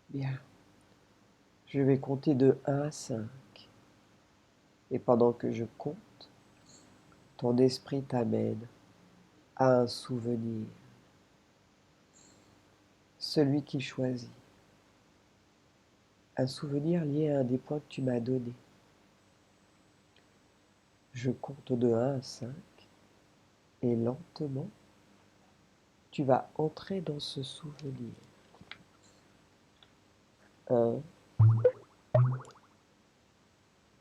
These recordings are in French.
Bien. Je vais compter de 1 à 5. Et pendant que je compte, ton esprit t'amène à un souvenir, celui qu'il choisit. Un souvenir lié à un des points que tu m'as donné. Je compte de 1 à 5 et lentement, tu vas entrer dans ce souvenir. 1,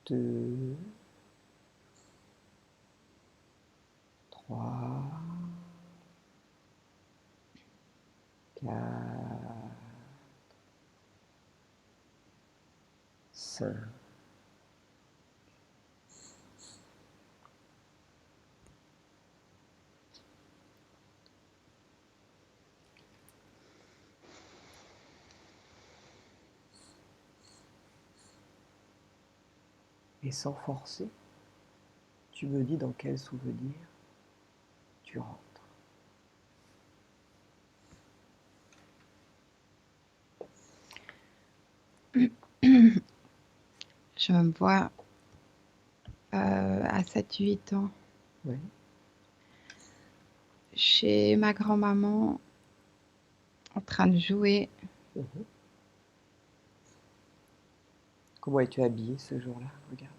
2, 3, 4, 5. Et sans forcer, tu me dis dans quel souvenir tu rentres. Je me vois à 7-8 ans Oui. chez ma grand-maman en train de jouer. Mhm. Comment es-tu habillée ce jour-là? Regarde.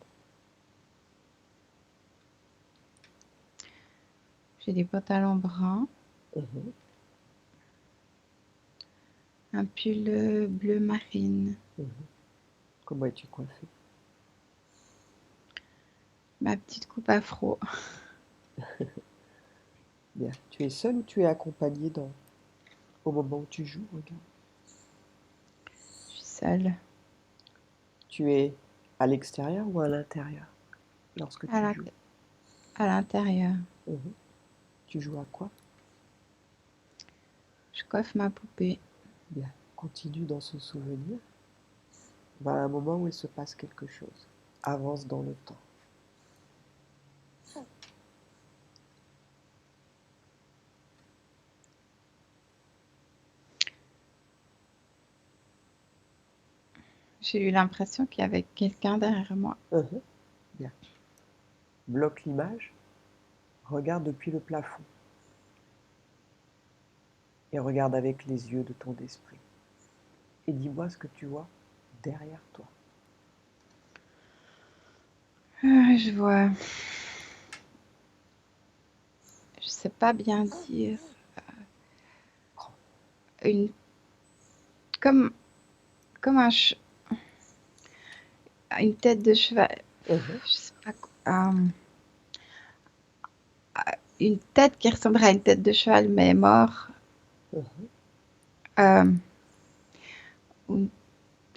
J'ai des pantalons bruns, Mhm. un pull bleu marine, Mhm. Comment es-tu coiffée? ma petite coupe afro. Bien. Tu es seule ou tu es accompagnée au moment où tu joues? Regarde. Je suis seule Tu es à l'extérieur ou à l'intérieur lorsque à tu la- joues? à l'intérieur. Mhm. Tu joues à quoi? Je coiffe ma poupée. Bien. Continue dans ce souvenir. Va à un moment où il se passe quelque chose. Avance dans le temps. J'ai eu l'impression qu'il y avait quelqu'un derrière moi. Mhm. Bien. Bloque l'image. Regarde depuis le plafond. Et regarde avec les yeux de ton esprit. Et dis-moi ce que tu vois derrière toi. Je vois, je sais pas bien dire, une comme comme une tête de cheval. Mhm. Je sais pas quoi. Une tête qui ressemblerait à une tête de cheval mais mort. Mhm. Euh, ou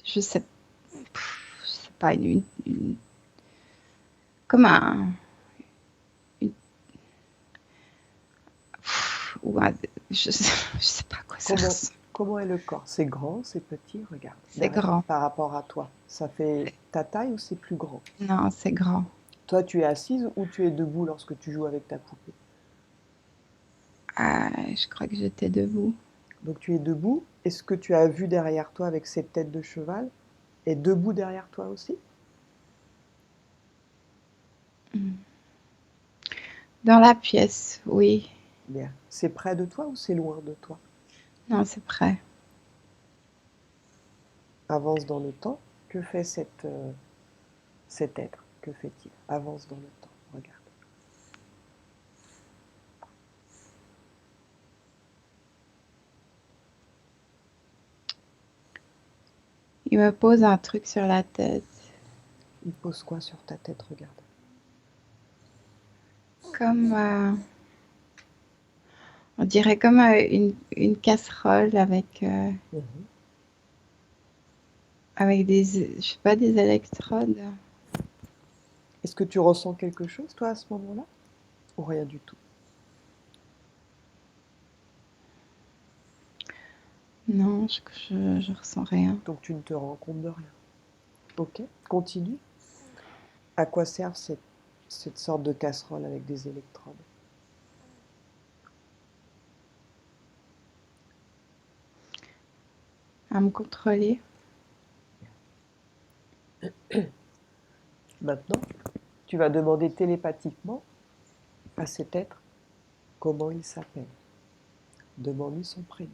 je sais, je sais pas comme un une, ou un, je sais pas à quoi ça Comment, ressemble. comment est le corps? C'est grand, c'est petit? Regarde, C'est grand. par rapport à toi. Ça fait ta taille ou c'est plus grand? Non, c'est grand. Toi, tu es assise ou tu es debout lorsque tu joues avec ta poupée? Je crois que j'étais debout. Donc tu es debout. Est-ce que tu as vu derrière toi avec cette tête de cheval est debout derrière toi aussi? Dans la pièce, oui. Bien. C'est près de toi ou c'est loin de toi? Non, c'est prêt. Avance dans le temps. Que fait cet être? Que fait-il? Avance dans le temps. Regarde. Il me pose un truc sur la tête. Il pose quoi sur ta tête? Regarde. Comme, on dirait comme une casserole Mhm. avec des, je sais pas, des électrodes. Est-ce que tu ressens quelque chose, toi, à ce moment-là? Ou rien du tout? Non, je ressens rien. Donc tu ne te rends compte de rien. Ok, continue. À quoi servent cette sorte de casserole avec des électrodes? à me contrôler. Maintenant, tu vas demander télépathiquement à cet être comment il s'appelle. Demande-lui son prénom.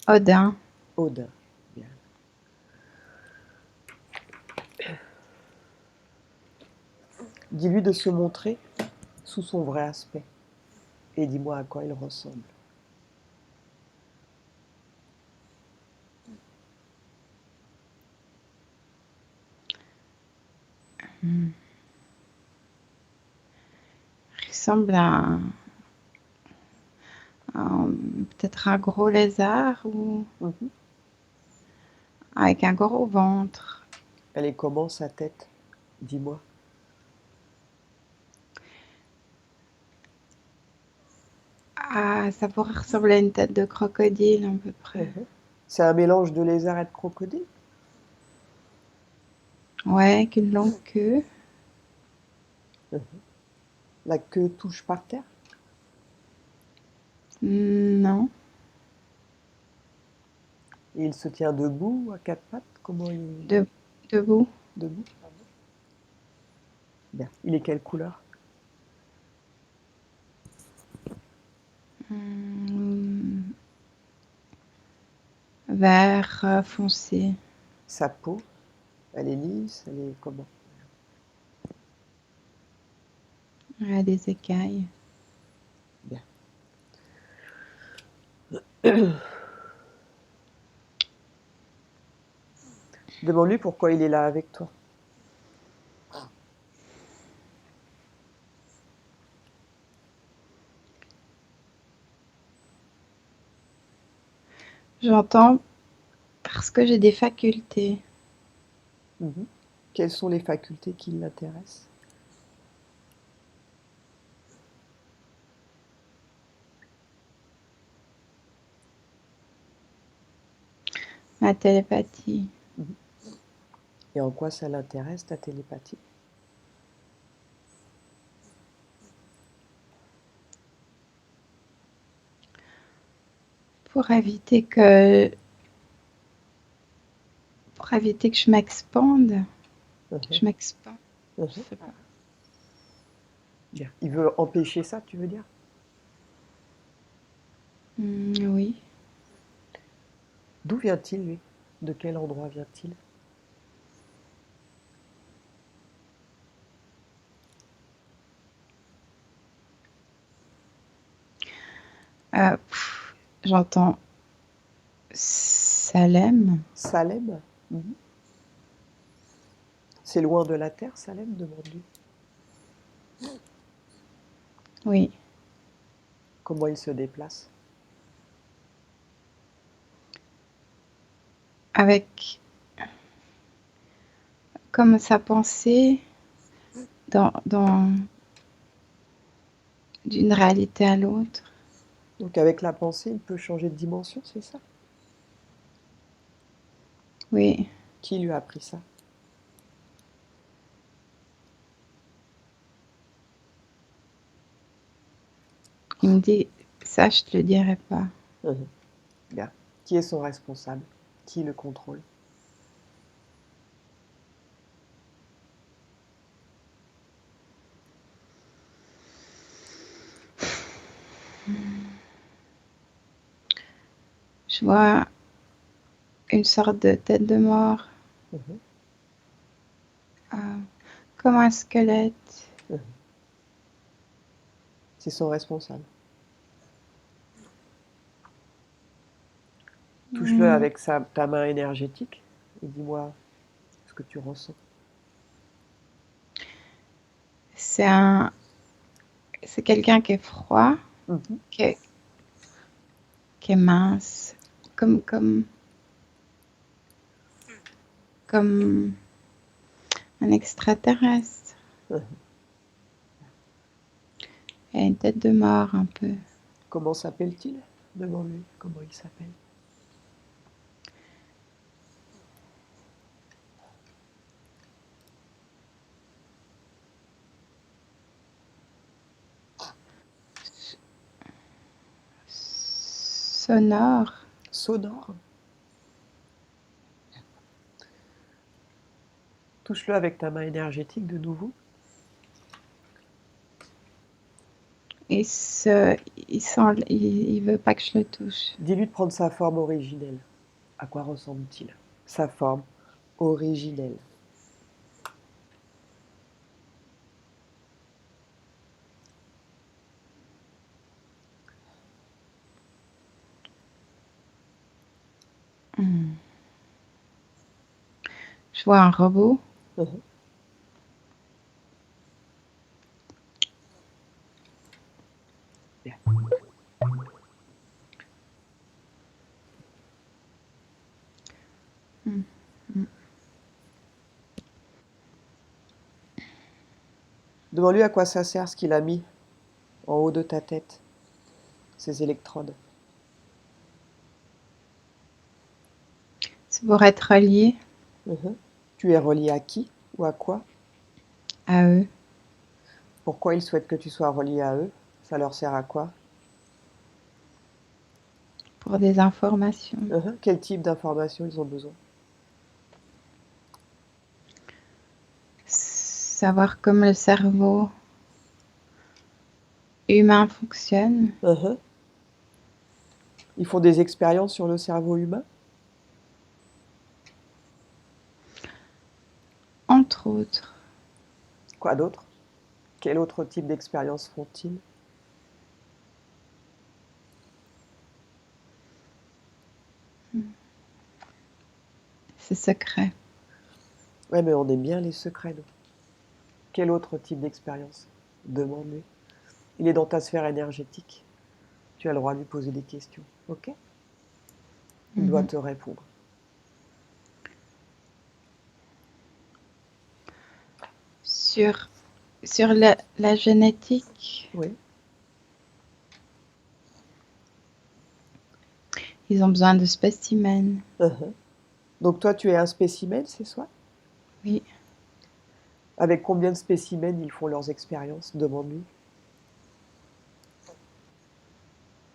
Odin. Odin. Bien. Dis-lui de se montrer sous son vrai aspect et dis-moi à quoi il ressemble. Il ressemble à peut-être un gros lézard ou Mhm. avec un gros ventre. Elle est comment sa tête? Dis-moi. Ah, ça pourrait ressembler à une tête de crocodile à peu près. Mhm. C'est un mélange de lézard et de crocodile? Ouais, avec une longue queue. Mhm. La queue touche par terre? Non, Et il se tient debout à quatre pattes? Comment il... de, debout. Debout? Pardon. Bien. Il est quelle couleur? Vert foncé. Sa peau? Elle est lisse? Elle est comment? Ouais, des écailles. Bien. Demande-lui pourquoi il est là avec toi. J'entends parce que j'ai des facultés. Mhm. Quelles sont les facultés qui l'intéressent? Ma télépathie. Mhm. Et en quoi ça l'intéresse, ta télépathie? Pour éviter que, pour éviter que je m'expande. Mhm. Je m'expande. Je Mhm. sais pas. Bien. Il veut empêcher ça, tu veux dire? Oui. D'où vient-il, lui? De quel endroit vient-il? J'entends Salem. Salem? Mhm. C'est loin de la Terre, Salem? Demande-lui. Oui. Comment il se déplace? Avec comme sa pensée dans d'une réalité à l'autre. Donc avec la pensée, il peut changer de dimension, c'est ça? Oui. Qui lui a appris ça? Il me dit, ça, je te le dirai pas. Mhm. Bien. Qui est son responsable? Qui le contrôle? Je vois une sorte de tête de mort, Mhm. euh, comme un squelette. Mhm. C'est son responsable. Touche-le Hmm. avec ta main énergétique et dis-moi ce que tu ressens. C'est un, c'est quelqu'un qui est froid, Mhm. qui est, qui est mince, comme, comme un extraterrestre. Mhm. Il a une tête de mort un peu. Comment s'appelle-t-il? Demande-lui comment il s'appelle. sonore. sonore. Touche-le avec ta main énergétique de nouveau. Il veut pas que je le touche. Dis-lui de prendre sa forme originelle. À quoi ressemble-t-il? Sa forme originelle. Je vois un robot. Mhm. Bien. Demande-lui à quoi ça sert ce qu'il a mis en haut de ta tête, ces électrodes. C'est pour être relié Mhm. Tu es relié à qui ou à quoi? à eux. Pourquoi ils souhaitent que tu sois relié à eux? Ça leur sert à quoi? Pour des informations. Mhm. Quel type d'informations ils ont besoin? Savoir comment le cerveau humain fonctionne. Mhm. Ils font des expériences sur le cerveau humain? Entre autres. Quoi d'autre? Quel autre type d'expérience font-ils? C'est secret. Ouais, mais on aime bien les secrets, nous. Quel autre type d'expérience? Demande-lui. Il est dans ta sphère énergétique. Tu as le droit de lui poser des questions, ok? Il doit te répondre. Sur la génétique, Oui. ils ont besoin de spécimens. Mhm. Donc toi, tu es un spécimen, c'est ça? Oui. Avec combien de spécimens ils font leurs expériences? Demande-lui.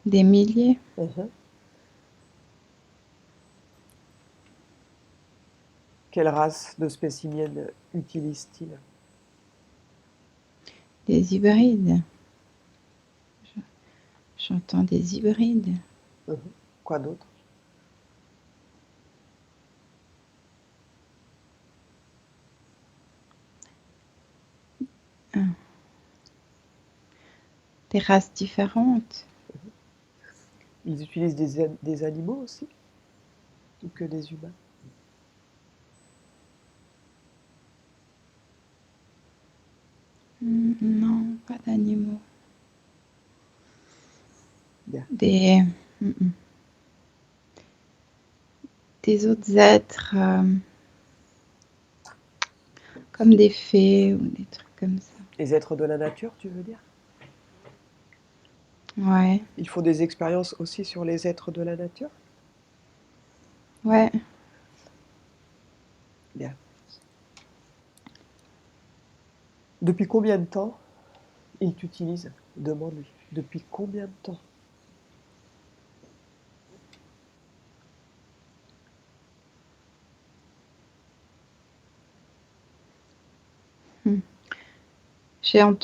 Des milliers. Mhm. Quelle race de spécimens utilise-t-il? Des hybrides. J'entends des hybrides. Mhm. Quoi d'autre? Des races différentes. Ils utilisent des animaux aussi? Ou que des humains? Non, pas d'animaux. Bien. Des autres êtres comme des fées ou des trucs comme ça. Les êtres de la nature, tu veux dire? Ouais, Ils font des expériences aussi sur les êtres de la nature? ouais. Bien. Depuis combien de temps il t'utilise? Demande-lui. Depuis combien de temps?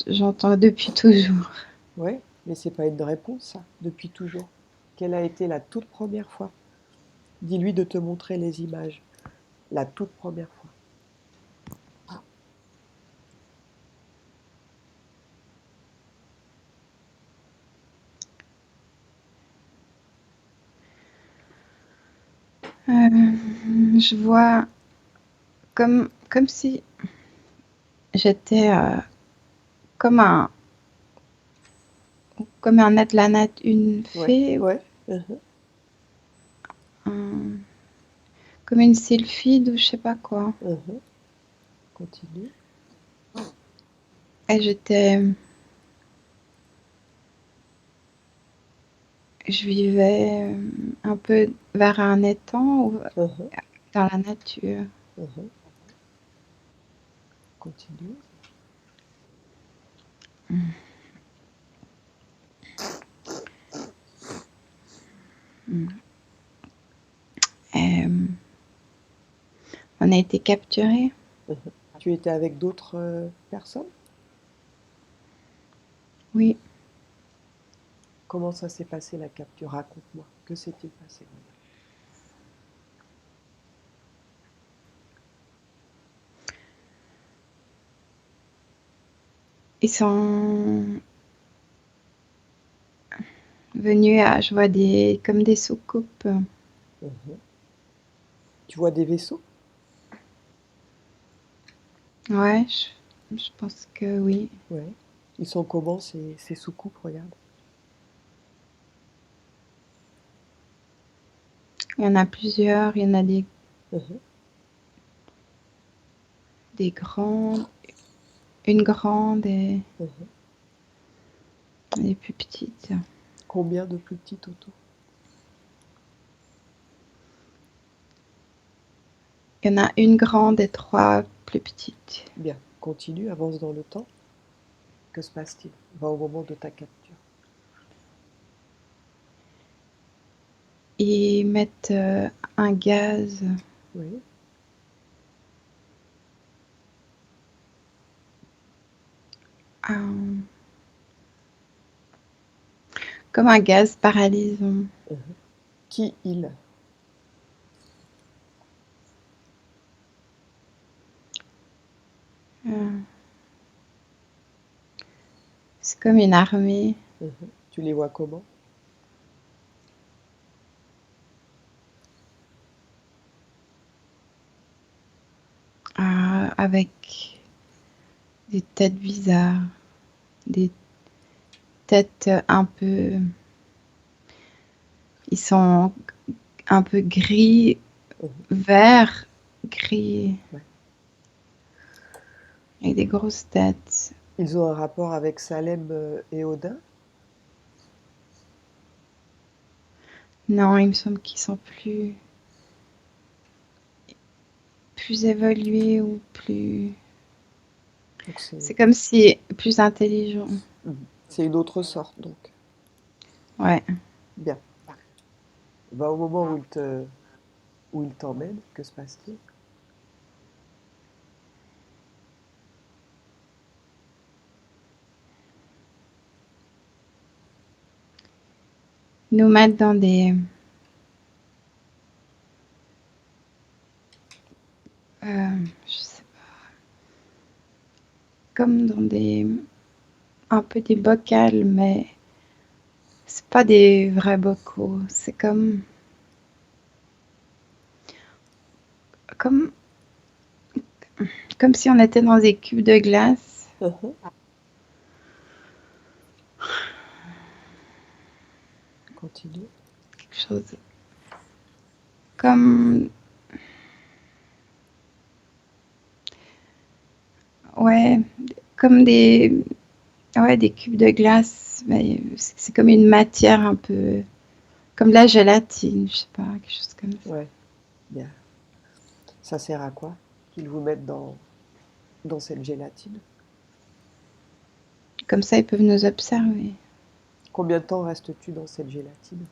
J'entends depuis toujours. Oui, mais c'est pas une réponse, ça. Depuis toujours. Quelle a été la toute première fois? Dis-lui de te montrer les images. La toute première fois. Je vois comme si j'étais comme un être de la nature, une Ouais, fée, ouais. Mhm. un- comme une sylphide ou je sais pas quoi. Mhm. Continue. Et je vivais un peu vers un étang ou Mhm. dans la nature. Mhm. Continue. On a été capturés. Tu étais avec d'autres personnes? Oui. Comment ça s'est passé la capture? Raconte-moi. Que s'est-il passé? Ils sont venus à, je vois comme des soucoupes. Mhm. Tu vois des vaisseaux? Ouais, je pense que oui. Ouais. Ils sont comment ces soucoupes? Regarde. Il y en a plusieurs. Il y en a Mhm. des grandes, une grande et Mhm. des plus petites. Combien de plus petites autour? Il y en a une grande et 3 plus petites. Bien. Continue, avance dans le temps. Que se passe-t-il? Va au moment de ta capture. Ils mettent un gaz, Oui. un- comme un gaz paralysant. Mhm. Qui il? Euh, c'est comme une armée Mhm. Tu les vois comment? avec des têtes bizarres, des têtes un peu... Ils sont un peu gris, Mhm. vert, gris, Ouais. avec des grosses têtes. Ils ont un rapport avec Salem et Odin? Non, il me semble qu'ils sont plus évolués ou plus... Donc C'est comme si plus intelligent. c'est une autre sorte, donc. Ouais. Bien. Va au moment où il t'emmène. Que se passe-t-il? Ils nous mettent dans des... je sais pas, comme dans des... un peu des bocals, mais c'est pas des vrais bocaux. C'est comme, comme si on était dans des cubes de glace. Continue. Quelque chose comme... Ouais, comme des cubes de glace. Mais c'est comme une matière un peu... Comme de la gélatine, je sais pas, quelque chose comme ça. Ouais, bien. Ça sert à quoi qu'ils vous mettent dans cette gélatine? Comme ça, ils peuvent nous observer. Combien de temps restes-tu dans cette gélatine?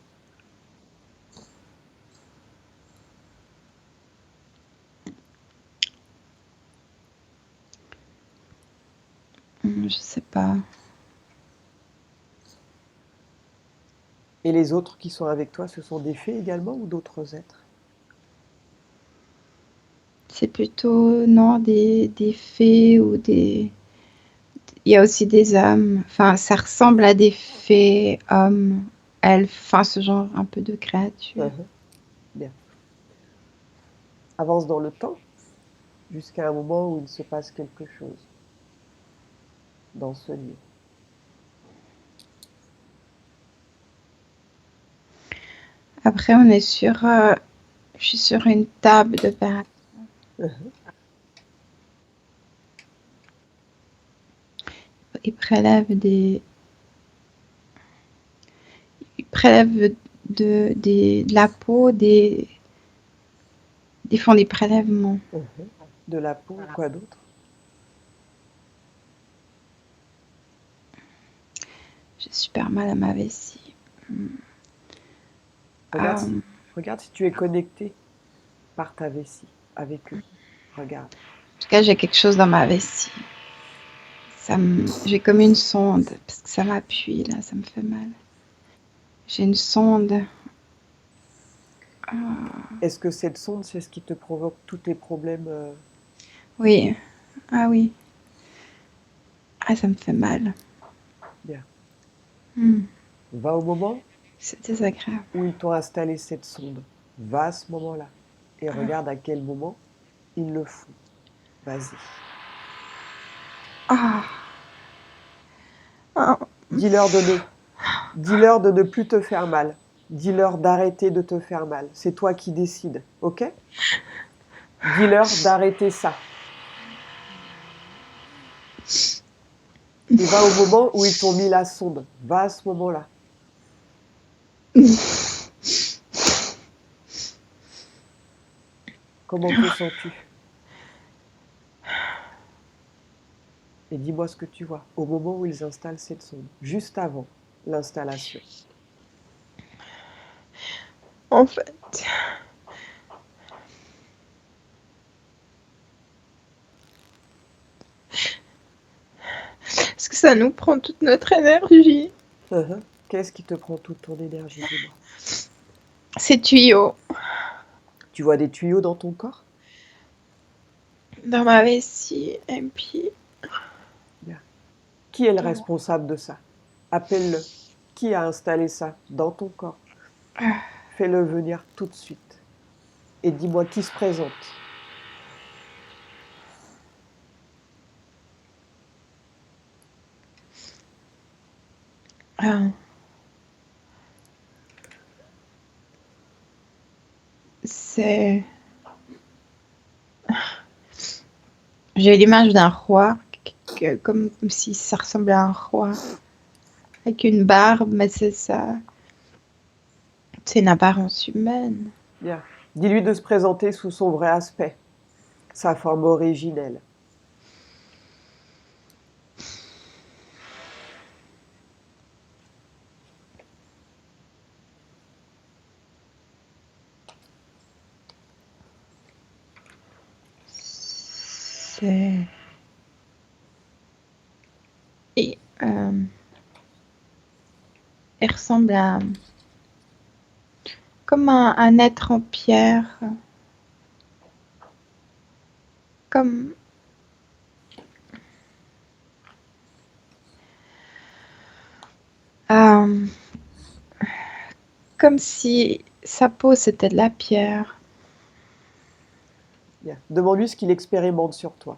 Je sais pas. Et les autres qui sont avec toi, ce sont des fées également ou d'autres êtres? C'est plutôt, non, des fées ou des... Il y a aussi des hommes. Enfin, ça ressemble à des fées, hommes, elfes, enfin, ce genre un peu de créatures. Mhm. Bien. Avance dans le temps jusqu'à un moment où il se passe quelque chose dans ce lieu. Après, je suis sur une table d'opération. Mhm. Ils prélèvent ils prélèvent de la peau, ils font des prélèvements. Mhm. De la peau et quoi d'autre? J'ai super mal à ma vessie. Regarde, Euh, regarde si tu es connecté par ta vessie avec eux. Regarde. En tout cas, j'ai quelque chose dans ma vessie. J'ai comme une sonde, parce que ça m'appuie, là, ça me fait mal. J'ai une sonde. Est-ce que cette sonde, c'est ce qui te provoque tous tes problèmes Oui. Ah oui. Ah, ça me fait mal. Bien. Hmm. Va au moment C'est désagréable. où ils t'ont installé cette sonde. Va à ce moment-là. Et regarde à quel moment ils le font. Vas-y. Ah. Ah. Dis-leur dis-leur de ne plus te faire mal. Dis-leur d'arrêter de te faire mal. C'est toi qui décides, ok? Dis-leur d'arrêter ça. Et va au moment où ils t'ont mis la sonde. Va à ce moment-là. Comment te sens-tu? Et dis-moi ce que tu vois au moment où ils installent cette sonde, juste avant l'installation. En fait, parce que ça nous prend toute notre énergie. Qu'est-ce qui te prend toute ton énergie, dis-moi? Ces tuyaux Tu vois des tuyaux dans ton corps? dans ma vessie, et puis Bien. Qui est le dans... responsable de ça? Appelle-le. Qui a installé ça dans ton corps? Fais-le venir tout de suite. Et dis-moi qui se présente. Ah. C'est... J'ai l'image d'un roi, comme si ça ressemblait à un roi, avec une barbe, mais c'est ça. C'est une apparence humaine. Bien. Dis-lui de se présenter sous son vrai aspect, sa forme originelle. C'est... Et elle ressemble à... comme un être en pierre. Comme... euh, comme si sa peau c'était de la pierre. Bien. Demande-lui ce qu'il expérimente sur toi.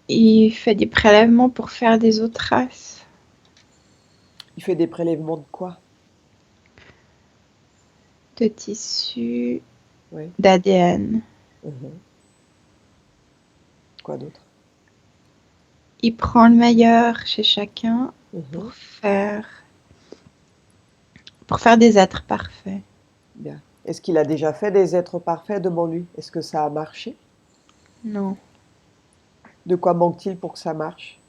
Il fait des prélèvements pour faire des autres races. Il fait des prélèvements de quoi? De tissus, Oui. d'ADN. Quoi d'autre? Il prend le meilleur chez chacun Mhm. pour faire des êtres parfaits. Bien. Est-ce qu'il a déjà fait des êtres parfaits? Demande-lui. Est-ce que ça a marché? Non. De quoi manque-t-il pour que ça marche?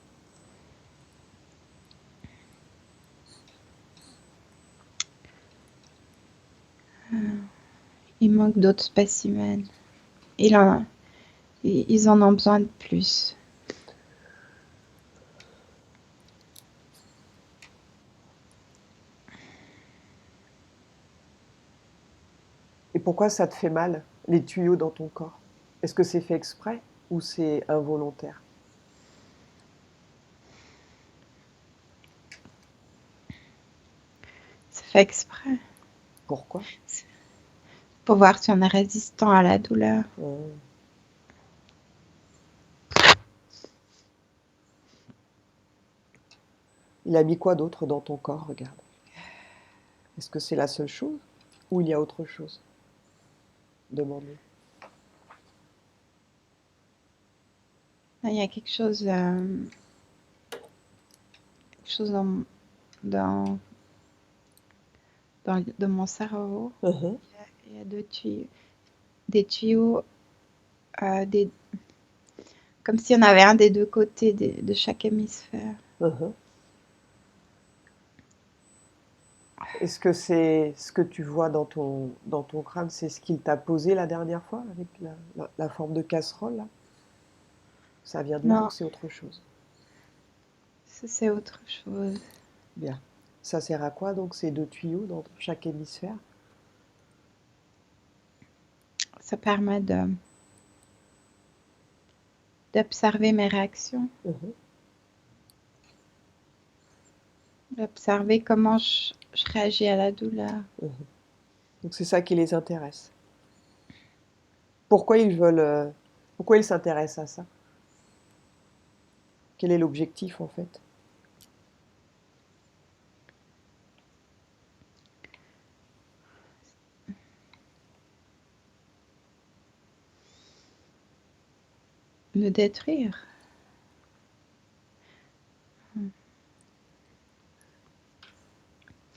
Il manque d'autres spécimens. Ils en ont besoin de plus. Et pourquoi ça te fait mal, les tuyaux dans ton corps? Est-ce que c'est fait exprès ou c'est involontaire? C'est fait exprès. Pourquoi? Pour voir si on est résistant à la douleur. Il a mis quoi d'autre dans ton corps? Regarde. Est-ce que c'est la seule chose ou il y a autre chose? Demande-lui. Il y a quelque chose dans, dans, dans mon cerveau. Il y a des tuyaux des, comme s'il y en avait un des deux côtés de chaque hémisphère. Est-ce que c'est ce que tu vois dans ton crâne, c'est ce qu'il t'a posé la dernière fois avec la forme de casserole là? Ça vient de là ou Non, c'est autre chose? ça c'est autre chose. Bien. Ça sert à quoi donc ces deux tuyaux dans chaque hémisphère? Ça permet d'observer mes réactions, Mhm, d'observer comment je réagis à la douleur. mhm. Donc c'est ça qui les intéresse. Pourquoi ils veulent, pourquoi ils s'intéressent à ça? Quel est l'objectif en fait? Me détruire.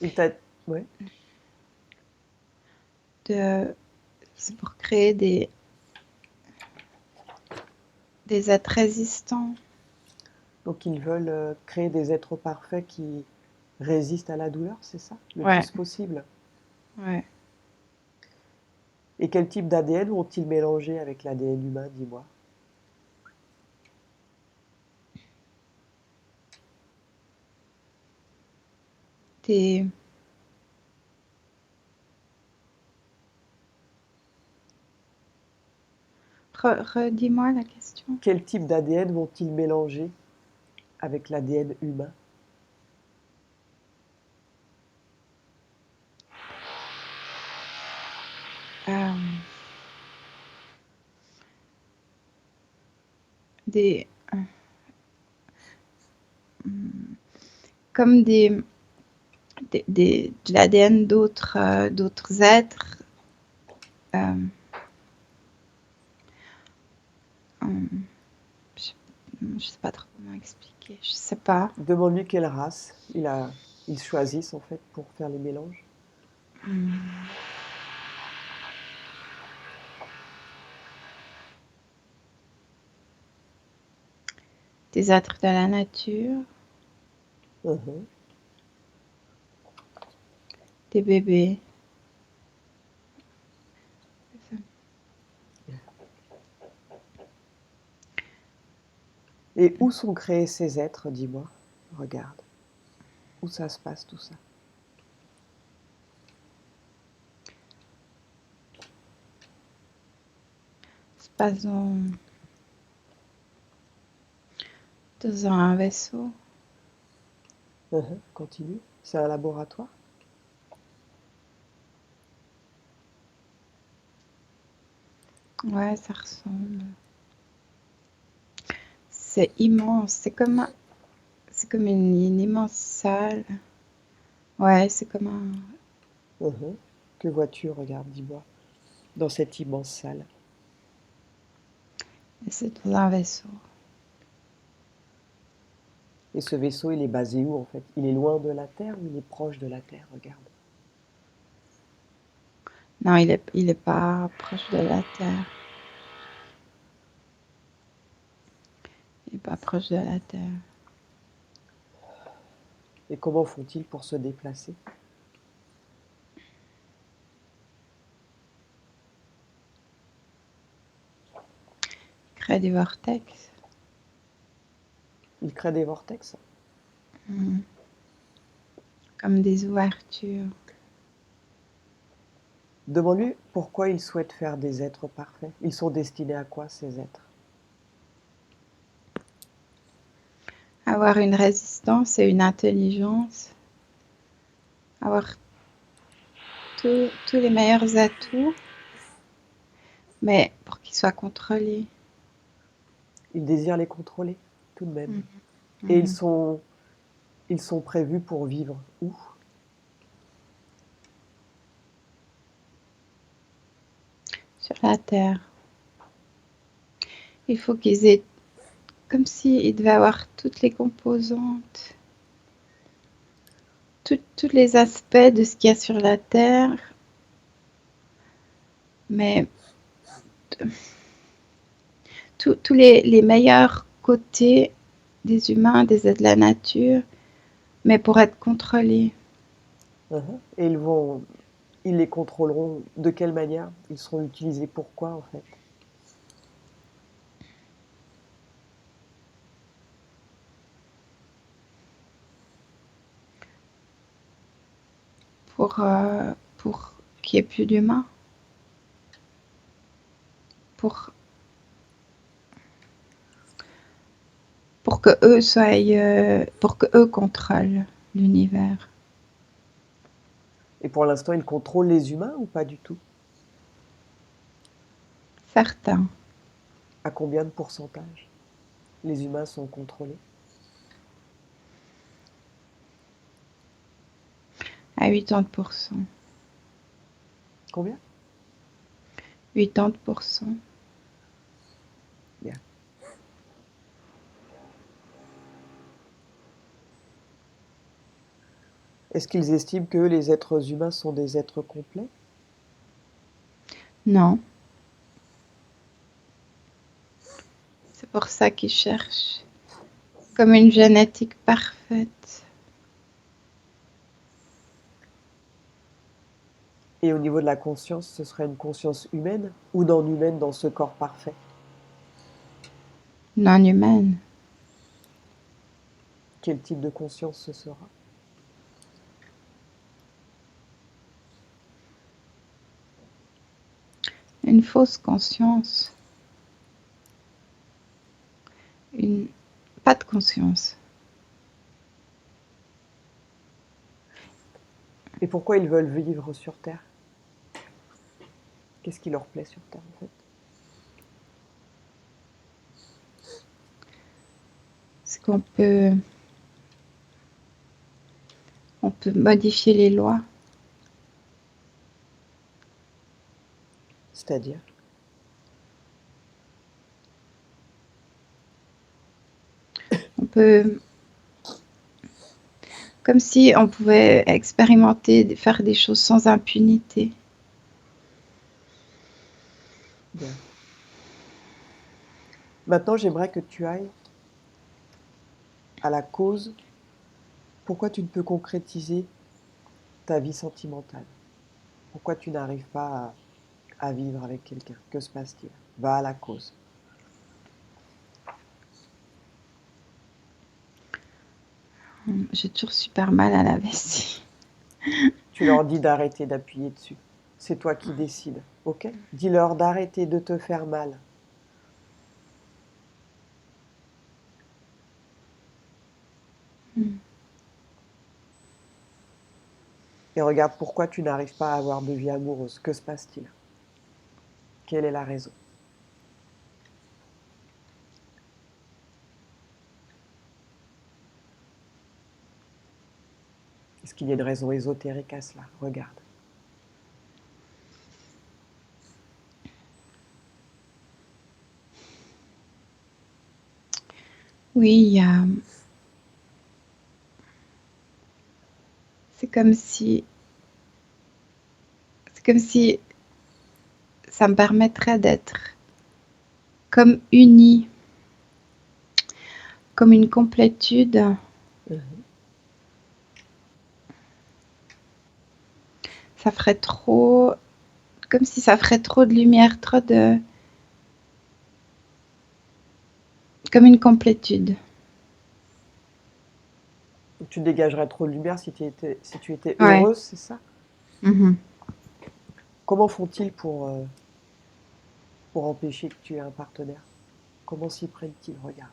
Il t'a... Ouais. C'est pour créer des êtres résistants. Donc ils veulent créer des êtres parfaits qui résistent à la douleur, c'est ça? Le Ouais, plus possible. ouais. Et quel type d'ADN vont-ils mélanger avec l'ADN humain, dis-moi? Des, redis-moi la question. Quel type d'ADN vont-ils mélanger avec l'ADN humain? Euh, des, comme de l'ADN d'autres êtres. Euh, je, je sais pas trop comment expliquer. Je sais pas. Demande-lui quelle race ils choisissent en fait pour faire les mélanges. Des êtres de la nature, Mhm. des bébés. Et où sont créés ces êtres, dis-moi? Regarde. Où ça se passe tout ça? Se passe dans un vaisseau. Mhm. Continue. C'est un laboratoire? Ouais, ça ressemble. C'est immense. C'est comme une immense salle. Ouais, c'est comme un. Mhm. Que vois-tu, regarde, dis-moi, dans cette immense salle? C'est dans un vaisseau. Et ce vaisseau, il est basé où en fait? Il est loin de la Terre ou il est proche de la Terre? Regarde. Non, il est pas proche de la Terre. Il est pas proche de la Terre. Et comment font-ils pour se déplacer? Il crée des vortex. Ils créent des vortex? Comme des ouvertures. Demande-lui pourquoi ils souhaitent faire des êtres parfaits. Ils sont destinés à quoi ces êtres? Avoir une résistance et une intelligence. Avoir tous les meilleurs atouts, mais pour qu'ils soient contrôlés. Ils désirent les contrôler, tout de même. Et Mhm. ils sont prévus pour vivre où? Sur la Terre. Il faut qu'ils aient, comme s'ils devaient avoir toutes les composantes, tous les aspects de ce qu'il y a sur la Terre, mais tous les meilleurs côtés des humains, de la nature, mais pour être contrôlés. Et ils les contrôleront de quelle manière? Ils seront utilisés pour quoi en fait? pour qu'il n'y ait plus d'humains, pour, pour que eux pour que eux contrôlent l'univers. Et pour l'instant, ils contrôlent les humains ou pas du tout? Certains, À combien de pourcentage les humains sont contrôlés? à 80%. Combien? 80%. Bien. Est-ce qu'ils estiment que les êtres humains sont des êtres complets? Non, c'est pour ça qu'ils cherchent comme une génétique parfaite. Et au niveau de la conscience, ce serait une conscience humaine ou non humaine dans ce corps parfait? Non humaine. Quel type de conscience ce sera? Une fausse conscience. Pas de conscience. Et pourquoi ils veulent vivre sur Terre? Qu'est-ce qui leur plaît sur Terre en fait? C'est on peut modifier les lois. C'est-à-dire? On peut, comme si on pouvait expérimenter, faire des choses sans impunité. Bien. Maintenant, j'aimerais que tu ailles à la cause. Pourquoi tu ne peux concrétiser ta vie sentimentale? Pourquoi tu n'arrives pas à vivre avec quelqu'un? Que se passe-t-il? Va à la cause. J'ai toujours super mal à la vessie. Tu leur dis d'arrêter d'appuyer dessus. C'est toi qui décides, ok? Dis-leur d'arrêter de te faire mal. Et regarde pourquoi tu n'arrives pas à avoir de vie amoureuse. Que se passe-t-il? Quelle est la raison? Est-ce qu'il y a une raison ésotérique à cela? Regarde. Oui, c'est comme si, c'est comme si ça me permettrait d'être comme unie, comme une complétude. Ça ferait trop, comme si ça ferait trop de lumière, comme une complétude. Tu dégagerais trop de lumière si tu étais Ouais. heureuse, c'est ça? Mhm. Comment font-ils pour empêcher que tu aies un partenaire? Comment s'y prennent-ils? Regarde.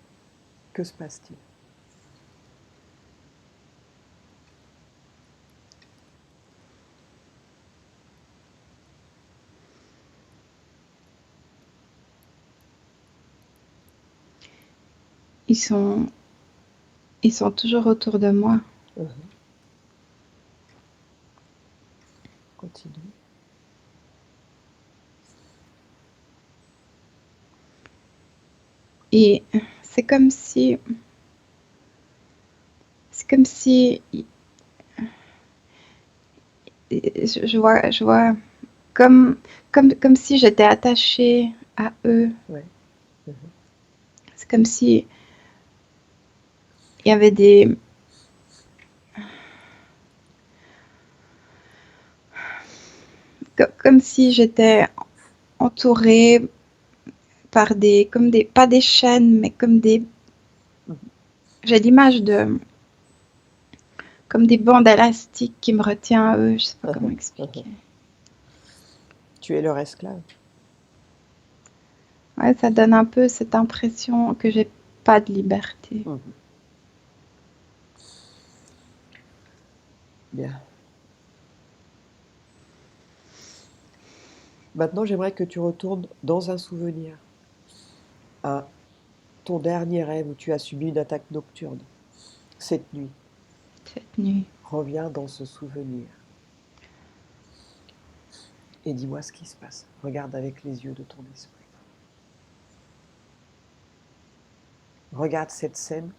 Que se passe-t-il? Ils sont, ils sont toujours autour de moi. Continue. Et c'est comme si, c'est comme si, je vois comme si j'étais attachée à eux. Ouais. C'est comme si il y avait des, Comme si j'étais entourée par pas des chaînes, mais comme des, Mhm. j'ai l'image de, comme des bandes élastiques qui me retiennent à eux, je sais pas comment expliquer. Tu es leur esclave. Ouais, ça donne un peu cette impression que j'ai pas de liberté. Mhm. Bien. Maintenant, j'aimerais que tu retournes dans un souvenir, à ton dernier rêve où tu as subi une attaque nocturne, cette nuit. Cette nuit. Reviens dans ce souvenir et dis-moi ce qui se passe. Regarde avec les yeux de ton esprit. Regarde cette scène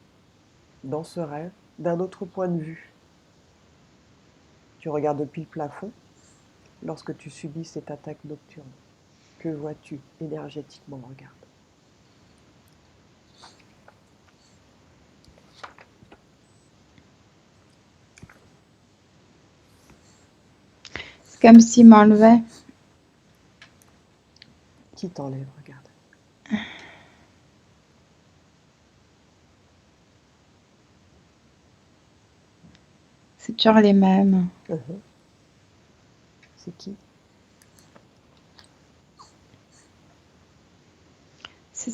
dans ce rêve d'un autre point de vue. Tu regardes depuis le plafond lorsque tu subis cette attaque nocturne. Que vois-tu énergétiquement? Regarde. C'est comme s'ils m'enlevaient. Qui t'enlève? Regarde. C'est toujours les mêmes. Mhm. C'est qui? C'est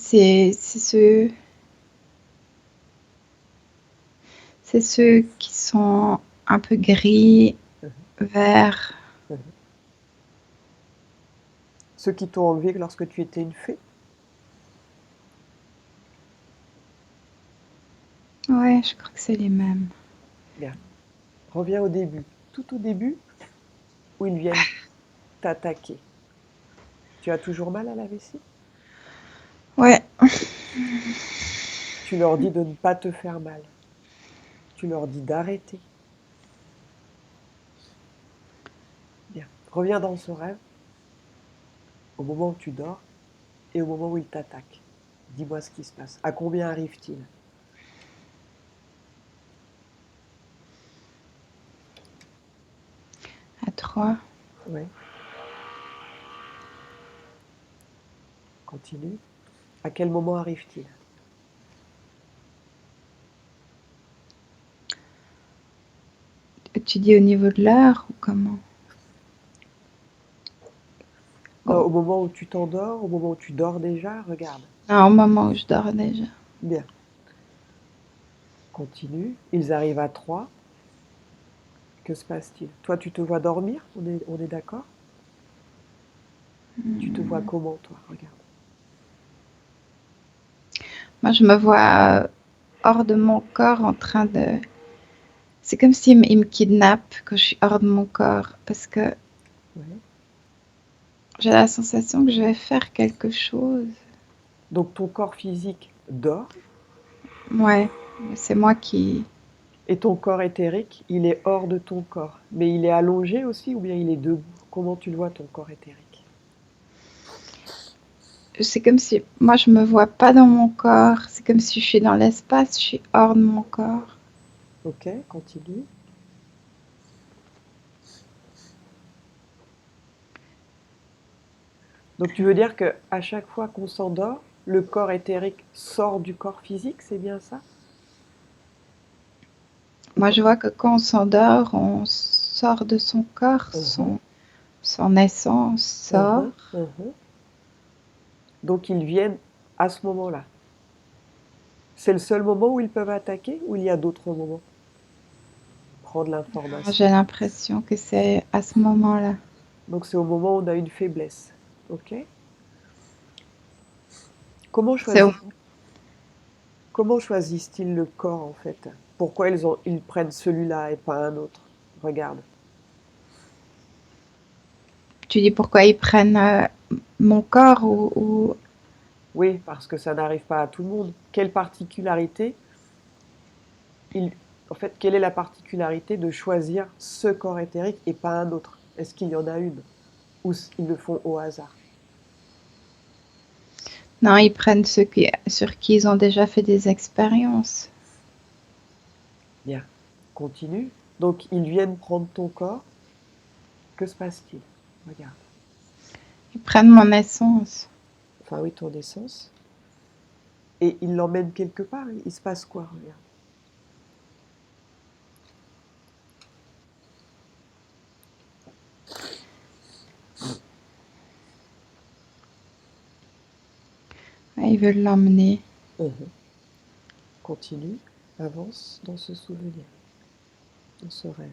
ceux qui sont un peu gris, Mhm. verts. Mhm. Ceux qui t'ont enlevé lorsque tu étais une fée? Ouais, je crois que c'est les mêmes. Bien. Reviens au début. Tout au début, où ils viennent t'attaquer. Tu as toujours mal à la vessie? Ouais, Tu leur dis de ne pas te faire mal. Tu leur dis d'arrêter. Bien. Reviens dans ce rêve au moment où tu dors et au moment où ils t'attaquent. Dis-moi ce qui se passe. À combien arrive-t-il? à 3. Oui. Continue. À quel moment arrive-t-il? Tu dis au niveau de l'heure ou comment? Au Oh, moment où tu t'endors, au moment où tu dors déjà, regarde. non, au moment où je dors déjà. Bien. Continue. Ils arrivent à 3. Que se passe-t-il? Toi, tu te vois dormir? On est d'accord? Tu te vois comment, toi? Regarde. Moi, je me vois hors de mon corps en train de... C'est comme s'ils ils me kidnappent quand je suis hors de mon corps parce que Ouais. j'ai la sensation que je vais faire quelque chose. Donc ton corps physique dort Ouais, c'est moi qui... et ton corps éthérique, il est hors de ton corps. Mais il est allongé aussi ou bien il est debout? Comment tu le vois, ton corps éthérique? C'est comme si moi je me vois pas dans mon corps. C'est comme si je suis dans l'espace, je suis hors de mon corps. Ok, continue. Donc tu veux dire que à chaque fois qu'on s'endort, le corps éthérique sort du corps physique, c'est bien ça? Ou Moi co- je vois que quand on s'endort, on sort de son corps, Mhm, son essence sort. mhm, mhm. Donc ils viennent à ce moment-là. C'est le seul moment où ils peuvent attaquer ou il y a d'autres moments? Prendre J'ai l'information. l'impression que c'est à ce moment-là. Donc c'est au moment où on a une faiblesse. Ok? Comment C'est au- choisis Comment choisissent-ils le corps en fait? Pourquoi ils prennent celui-là et pas un autre? Regarde. Tu dis pourquoi ils prennent mon corps ou... Oui, parce que ça n'arrive pas à tout le monde. Quelle particularité il... En fait, quelle est la particularité de choisir ce corps éthérique et pas un autre? Est-ce qu'il y en a une? Ou ils le font au hasard? Non, ils prennent ceux sur qui ils ont déjà fait des expériences. Bien. Continue. Donc ils viennent prendre ton corps. Que se passe-t-il? Regarde. Ils prennent mon essence. Enfin oui, ton essence. Et il l'emmène quelque part. Il se passe quoi? Regarde. Ils veulent l'emmener. Mhm. Continue, avance dans ce souvenir, dans ce rêve.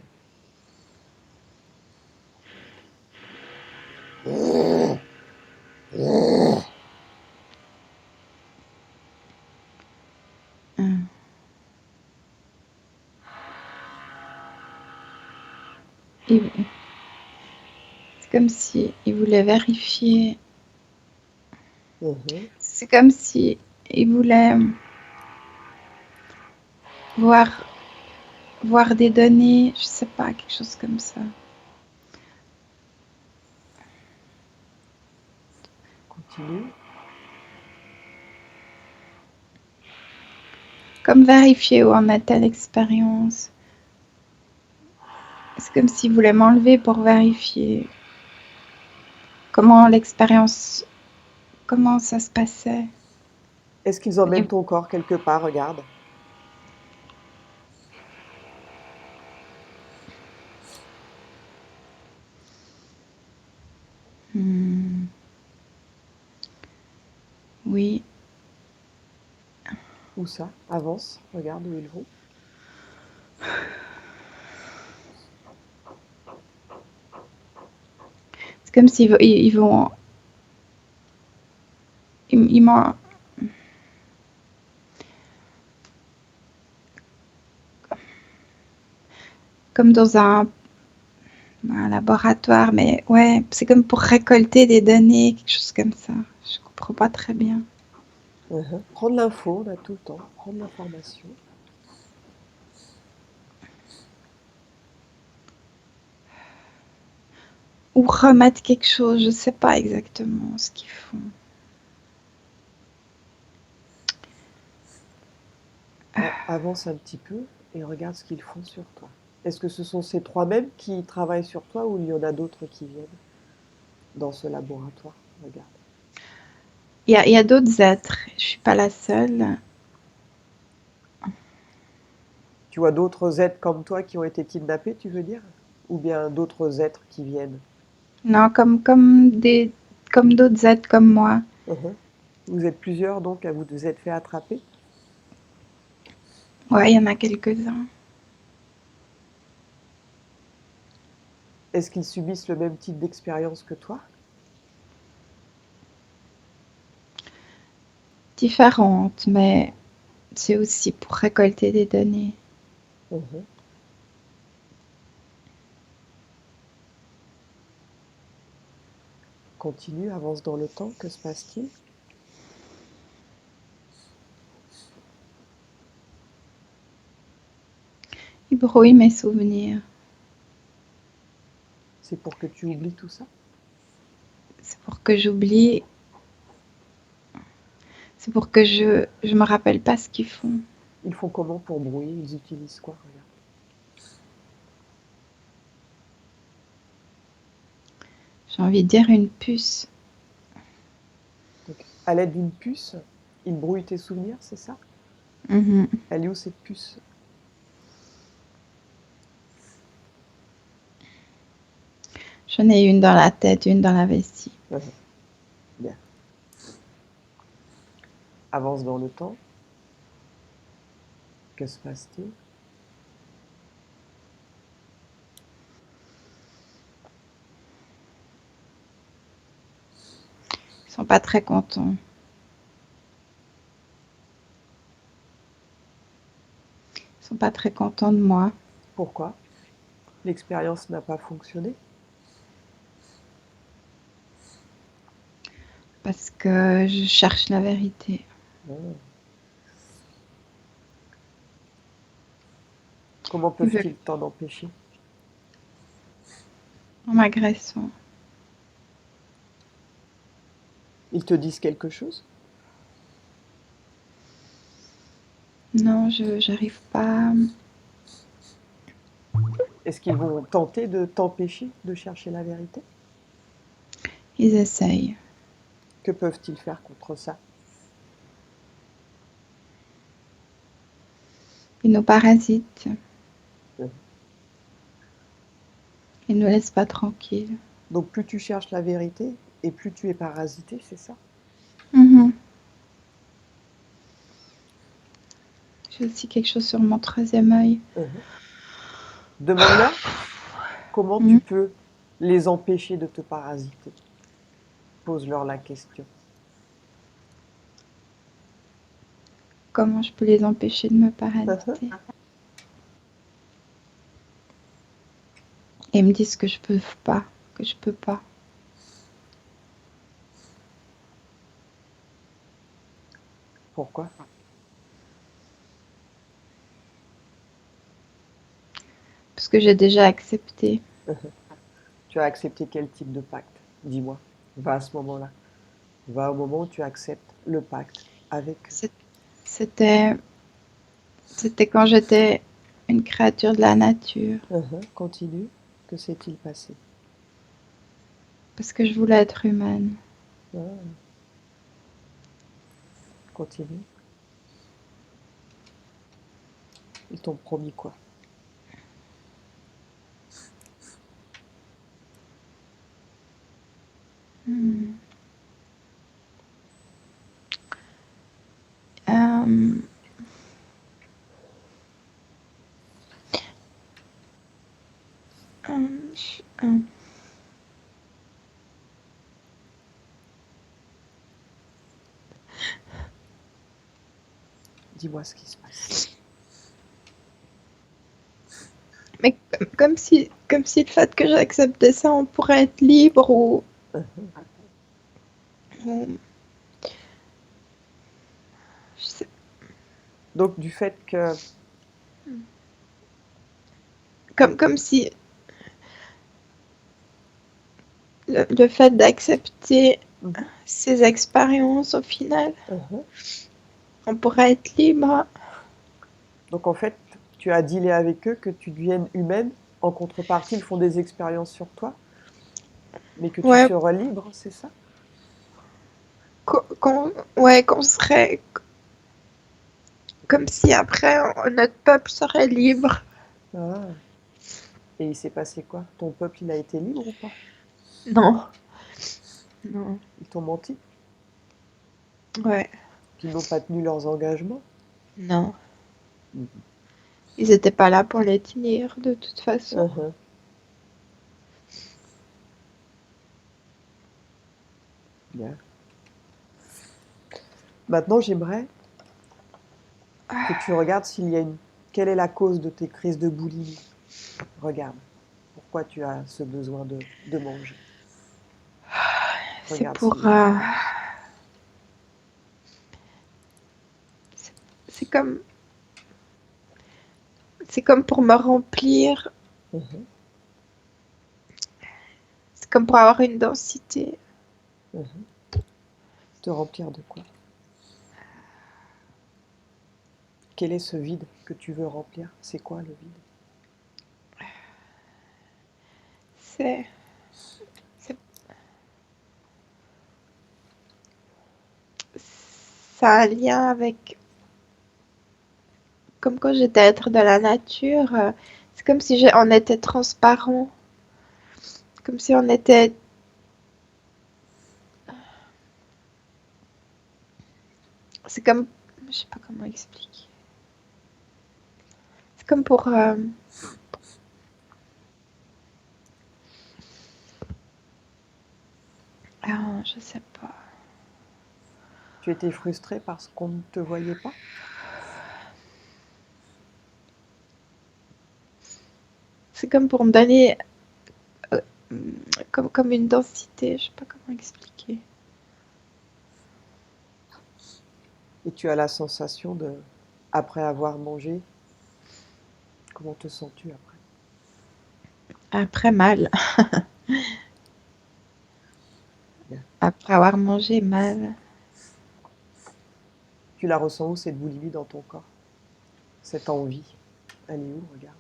Hum. Ils- C'est comme si ils voulaient vérifier. Mhm. C'est comme si ils voulaient voir, voir des données, je sais pas, quelque chose comme ça. Continue. Comme vérifier où en est telle expérience. C'est comme s'ils voulaient m'enlever pour vérifier comment l'expérience, comment ça se passait. Est-ce qu'ils emmènent ton corps quelque part? Regarde. Hmm. Oui, Où ça? Avance, regarde où ils vont. c'est comme s'ils ils vont, ils m'ont, comme dans un laboratoire, mais ouais, c'est comme pour récolter des données, quelque chose comme ça. Je comprends pas très bien. Mhm. Prendre l'info, on a tout le temps. Prendre l'information. Ou remettre quelque chose, je sais pas exactement ce qu'ils font. Avance un petit peu et regarde ce qu'ils font sur toi. Est-ce que ce sont ces trois mêmes qui travaillent sur toi ou il y en a d'autres qui viennent dans ce laboratoire? Regarde. Il y a d'autres êtres, je suis pas la seule. Tu vois d'autres êtres comme toi qui ont été kidnappés, tu veux dire? Ou bien d'autres êtres qui viennent? Non, comme d'autres êtres comme moi. Mhm. Vous êtes plusieurs donc à vous être fait attraper? Ouais, il y en a quelques-uns. Est-ce qu'ils subissent le même type d'expérience que toi? Différentes, mais c'est aussi pour récolter des données. Mhm. Continue, avance dans le temps, que se passe-t-il? Ils brouillent mes souvenirs. C'est pour que tu oublies tout ça? C'est pour que j'oublie. C'est pour que je me rappelle pas ce qu'ils font. Ils font comment pour brouiller? Ils utilisent quoi? Regarde. J'ai envie de dire une puce. Donc, à l'aide d'une puce, ils brouillent tes souvenirs, c'est ça? Mhm. Elle est où cette puce? J'en ai une dans la tête, une dans la vessie. Mhm. Bien. Avance dans le temps. Que se passe-t-il? Ils sont pas très contents. Ils sont pas très contents de moi. Pourquoi? L'expérience n'a pas fonctionné? Parce que je cherche la vérité. Mhm. Comment Ils veulent peuvent-ils t'en empêcher? en m'agressant. Ils te disent quelque chose? Non, je j'arrive pas. Est-ce qu'ils vont tenter de t'empêcher de chercher la vérité? Ils essayent. Que peuvent-ils faire contre ça? Ils nous parasitent. Mhm. Ils nous laissent pas tranquilles. Donc plus tu cherches la vérité et plus tu es parasité, c'est ça? Mhm. J'ai aussi quelque chose sur mon troisième œil. Mhm. Demande-leur comment tu Mhm. peux les empêcher de te parasiter. Pose-leur la question. Comment je peux les empêcher de me Mhm. parasiter? Et ils me disent que je peux pas, que je peux pas. Pourquoi? Parce que j'ai déjà accepté. Mhm. Tu as accepté quel type de pacte? Dis-moi. Va à ce moment-là. Va au moment où tu acceptes le pacte avec eux. C'était, c'était quand j'étais une créature de la nature. Mhm. Continue. Que s'est-il passé? Parce que je voulais être humaine. Ah, continue. Ils t'ont promis quoi? Hmm. Euh, je- euh, Dis-moi ce qui se passe. mais comme si le fait que j'acceptais ça, on pourrait être libre Mhm. ou je sais- Donc du fait que... comme si le fait d'accepter Mhm. ces expériences, au final, Mhm. on pourrait être libre. Donc en fait, tu as dealé avec eux que tu deviennes humaine. En contrepartie, ils font des expériences sur toi, mais que tu Ouais, seras libre, c'est ça? ouais, qu'on serait comme si après notre peuple serait libre. Ah. Et il s'est passé quoi? Ton peuple, il a été libre ou pas? Non, non, Ils t'ont menti? ouais, Qu'ils n'ont pas tenu leurs engagements? non. Mhm. Ils étaient pas là pour les tenir de toute façon. Mhm. Bien. Maintenant, j'aimerais que tu regardes s'il y a une... Quelle est la cause de tes crises de boulimie? Regarde. Pourquoi tu as ce besoin de manger? C'est Regarde s'il pour, y a une cause. c'est c'est c'est comme pour me remplir. Mhm. C'est comme pour avoir une densité. Mhm. Te remplir de quoi? Quel est ce vide que tu veux remplir? C'est quoi le vide? C'est, c'est, ça a un lien avec, comme quand j'étais être de la nature. C'est comme si on était transparent, comme si on était. C'est comme, je sais pas comment expliquer. C'est comme pour, je sais pas. Tu étais frustré parce qu'on ne te voyait pas? C'est comme pour me donner euh, comme une densité. Je sais pas comment expliquer. Et tu as la sensation de, après avoir mangé, comment te sens-tu après? Après mal, Bien. après avoir mangé mal. Tu la ressens où cette boulimie dans ton corps? Cette envie? Elle est où? Regarde.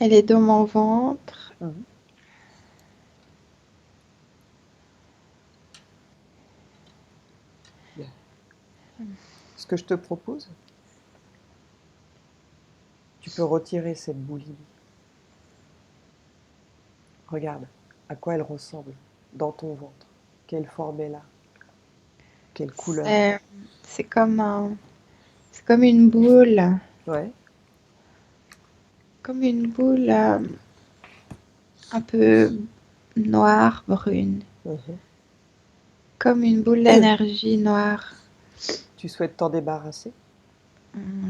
Elle est dans mon ventre. Mhm. Bien. Ce que je te propose, tu peux retirer cette boulimie. Regarde à quoi elle ressemble dans ton ventre. Quelle forme elle a, quelle couleur. C'est c'est c'est Ouais. comme une boule un peu noire, brune, Mhm. comme une boule d'énergie noire. Tu souhaites t'en débarrasser?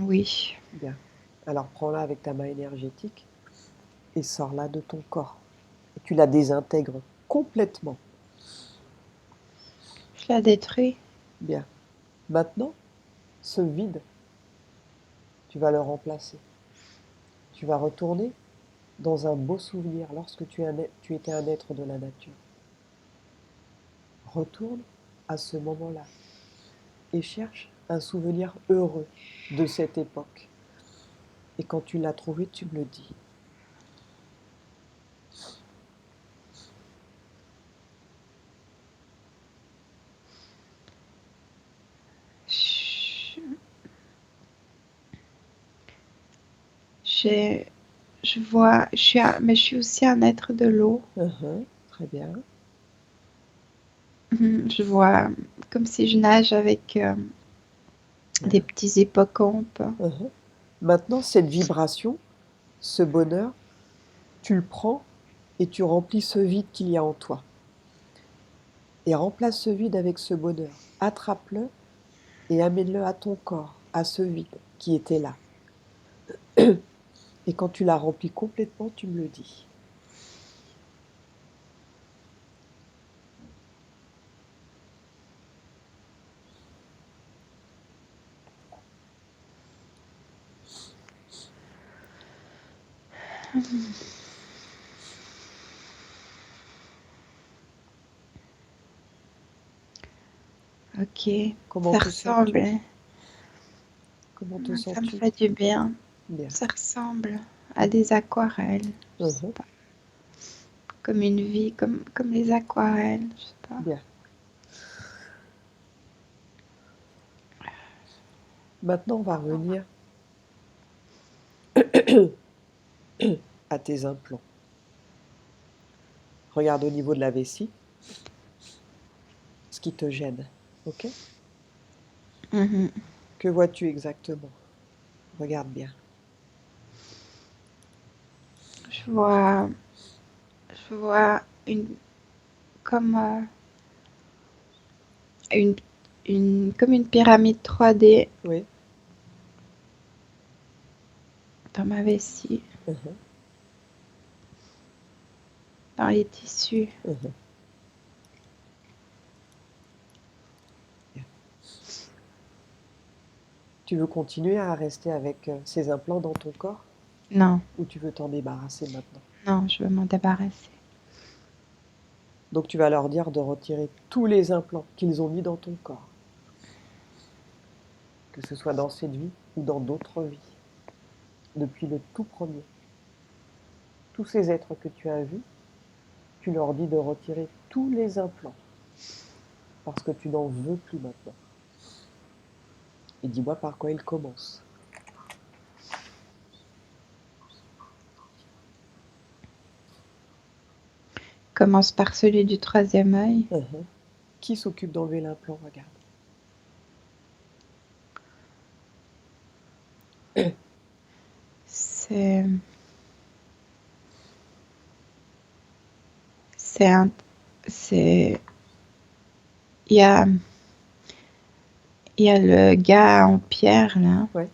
Oui, Bien. Alors prends-la avec ta main énergétique et sors-la de ton corps. Et tu la désintègres complètement. je la détruis. Bien. Maintenant, ce vide, tu vas le remplacer. Tu vas retourner dans un beau souvenir lorsque tu étais un être de la nature. Retourne à ce moment-là et cherche un souvenir heureux de cette époque. Et quand tu l'as trouvé, tu me le dis. Je, je, je vois, mais je suis aussi un être de l'eau. Très bien. Je vois comme si je nage avec des Bien. petits hippocampes. Maintenant, cette vibration, ce bonheur, tu le prends et tu remplis ce vide qu'il y a en toi. Et remplace ce vide avec ce bonheur. Attrape-le et amène-le à ton corps, à ce vide qui était là. Et quand tu l'as rempli complètement, tu me le dis. Ok, Comment ça te sens-tu? ressemble. Comment te Ça me sens-tu? fait du bien. Bien. Ça ressemble à des aquarelles. Je sais Mhm. pas. Comme une vie, comme les aquarelles. Je sais pas. Bien. Maintenant, on va revenir à tes implants. Regarde au niveau de la vessie ce qui te gêne. Ok? Mhm. Que vois-tu exactement? Regarde bien. Je vois, je vois comme une, comme une pyramide 3D Oui. dans ma vessie, Mhm. dans les tissus. Mhm. Bien. Tu veux continuer à rester avec ces implants dans ton corps Non, ou tu veux t'en débarrasser maintenant? non, je veux m'en débarrasser. Donc tu vas leur dire de retirer tous les implants qu'ils ont mis dans ton corps, que ce soit dans cette vie ou dans d'autres vies, depuis le tout premier. Tous ces êtres que tu as vus, tu leur dis de retirer tous les implants, parce que tu n'en veux plus maintenant. Et dis-moi par quoi ils commencent. Commence par celui du troisième œil. Mhm. Qui s'occupe d'enlever l'implant? Regarde. C'est, c'est un, c'est, il y a le gars en pierre là, Ouais.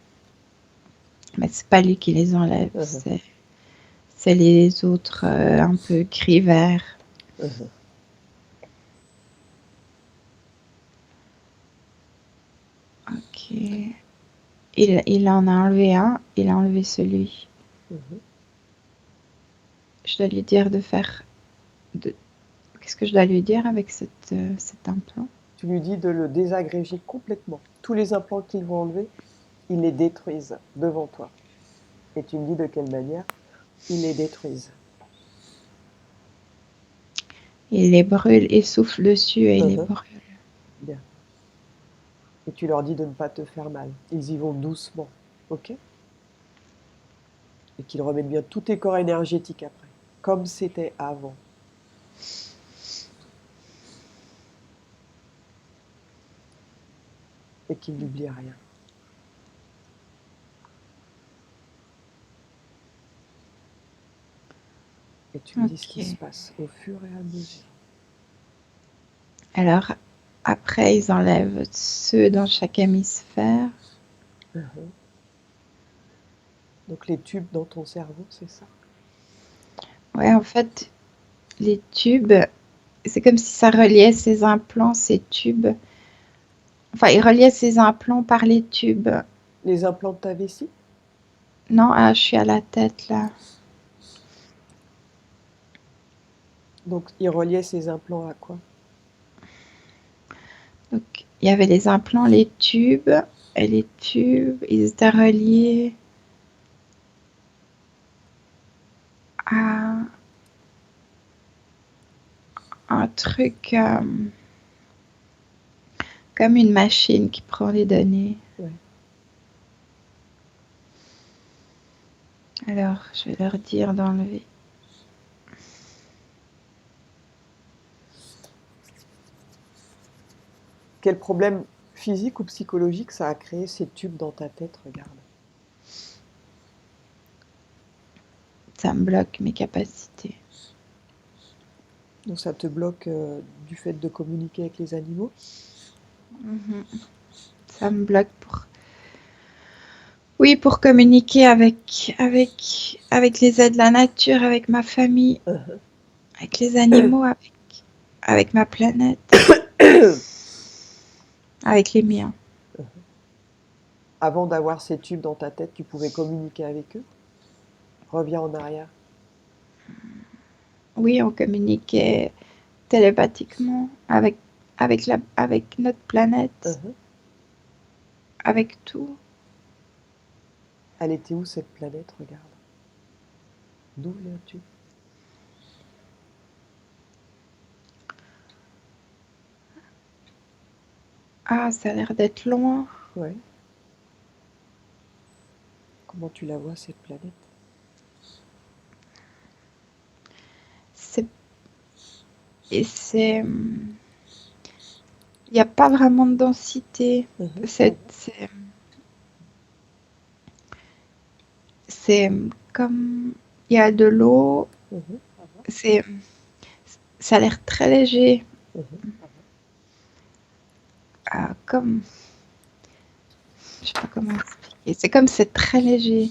mais c'est pas lui qui les enlève, Mhm. c'est les autres un peu gris vert. Mhm. Ok. Il en a enlevé un, il a enlevé celui. Mhm. Je dois lui dire de faire. De... Qu'est-ce que je dois lui dire avec cet implant? Tu lui dis de le désagréger complètement. Tous les implants qu'ils vont enlever, ils les détruisent devant toi. Et tu me dis de quelle manière? Ils les détruisent. Ils les brûlent, ils soufflent dessus et ils les brûlent. Bien. Et tu leur dis de ne pas te faire mal. Ils y vont doucement, ok? Et qu'ils remettent bien tous tes corps énergétiques après, comme c'était avant. Et qu'ils n'oublient rien. Et tu me dis ce qui se passe au fur et à mesure. Alors, après, ils enlèvent ceux dans chaque hémisphère. Donc les tubes dans ton cerveau, c'est ça? Ouais, en fait, les tubes, c'est comme si ça reliait ces implants, ces tubes. Enfin, ils reliaient ces implants par les tubes. Les implants de ta vessie? Non, ah, je suis à la tête là. Donc ils reliaient ces implants à quoi? Donc, il y avait les implants, les tubes, et les tubes, ils étaient reliés à un truc comme une machine qui prend les données. Ouais. Alors, je vais leur dire d'enlever. Quel problème physique ou psychologique ça a créé ces tubes dans ta tête? Regarde. Ça me bloque mes capacités. Donc ça te bloque du fait de communiquer avec les animaux? Ça me bloque pour... Oui, pour communiquer avec les aides de la nature, avec ma famille, avec les animaux, avec ma planète, avec les miens. Avant d'avoir ces tubes dans ta tête, tu pouvais communiquer avec eux? Reviens en arrière. Oui, on communiquait télépathiquement avec notre planète, avec tout. Elle était où cette planète? Regarde. D'où viens-tu? Ah, ça a l'air d'être loin. Ouais. Comment tu la vois cette planète? Il n'y a pas vraiment de densité. C'est comme il y a de l'eau. Ça a l'air très léger. Comme, je sais pas comment expliquer. C'est comme c'est très léger.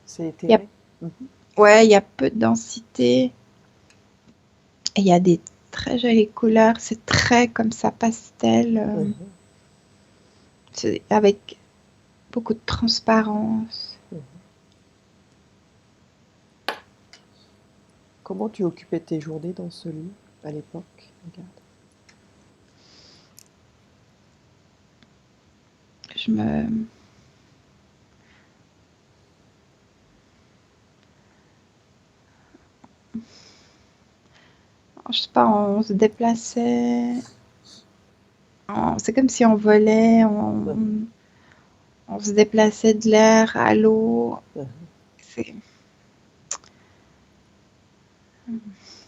C'est éthéré? Ouais, il y a peu de densité. Et il y a des très jolies couleurs. C'est très comme ça pastel. Avec beaucoup de transparence. Comment tu occupais tes journées dans ce lieu à l'époque? Regarde. Je sais pas, on se déplaçait. C'est comme si on volait. On se déplaçait de l'air à l'eau. Je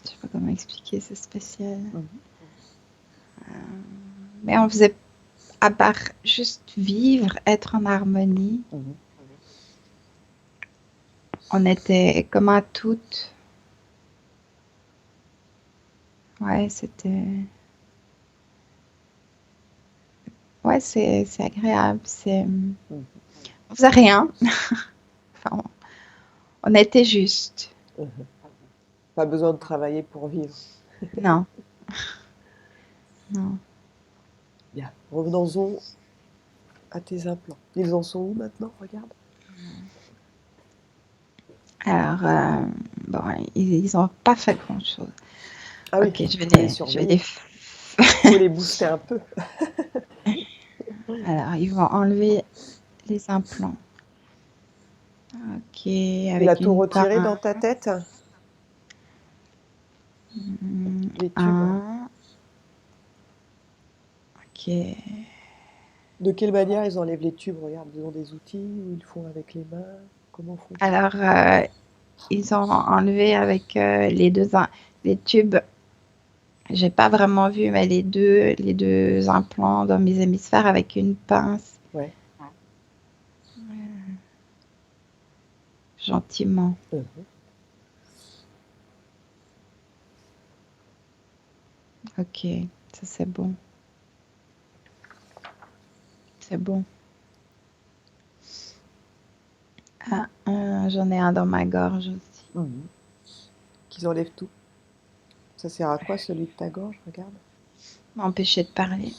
sais pas comment expliquer, c'est spécial. Mais on faisait, à part juste vivre, être en harmonie, on était comme un tout. Ouais, c'était... Ouais, c'est agréable. On faisait rien. Enfin, on était juste. Pas besoin de travailler pour vivre. Non. Non. Bien. Revenons-en à tes implants. Ils en sont où maintenant? Regarde. Alors, bon, ils n'ont pas fait grand-chose. Ah oui, Ok, je vais il faut les booster un peu. Alors, ils vont enlever les implants. Ok, Tu l'as avec tout une retiré dans pince. ta tête, les tubes? Un. Ok. De quelle manière ils enlèvent les tubes? Regarde, ils ont des outils ou ils font avec les mains? Comment font-ils? Alors, ils ont enlevé avec les tubes. J'ai pas vraiment vu, mais les deux implants dans mes hémisphères avec une pince, Ouais. gentiment. Mhm. Ok, ça c'est bon. C'est bon. Ah, j'en ai un dans ma gorge aussi. Mhm. Qu'ils enlèvent tout. Ça sert à quoi celui de ta gorge? Regarde. M'empêcher de parler,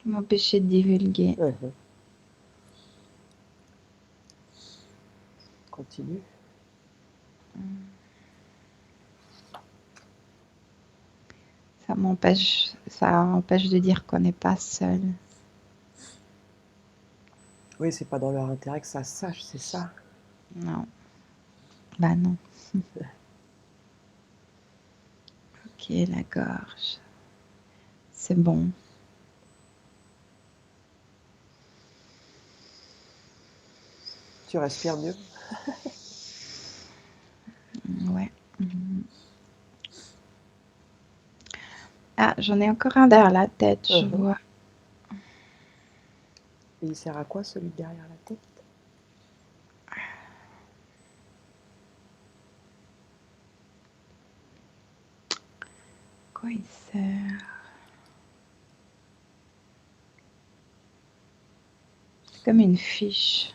m'empêcher de divulguer. Mhm. Continue. Ça empêche de dire qu'on n'est pas seul. Oui, c'est pas dans leur intérêt que ça se sache, c'est ça. Non, bah non. Ok, la gorge. C'est bon. Tu respires mieux? Ouais. Mhm. Ah, j'en ai encore un derrière la tête, je Mhm. vois. Et il sert à quoi celui derrière la tête? Quoi il sert? C'est comme une fiche.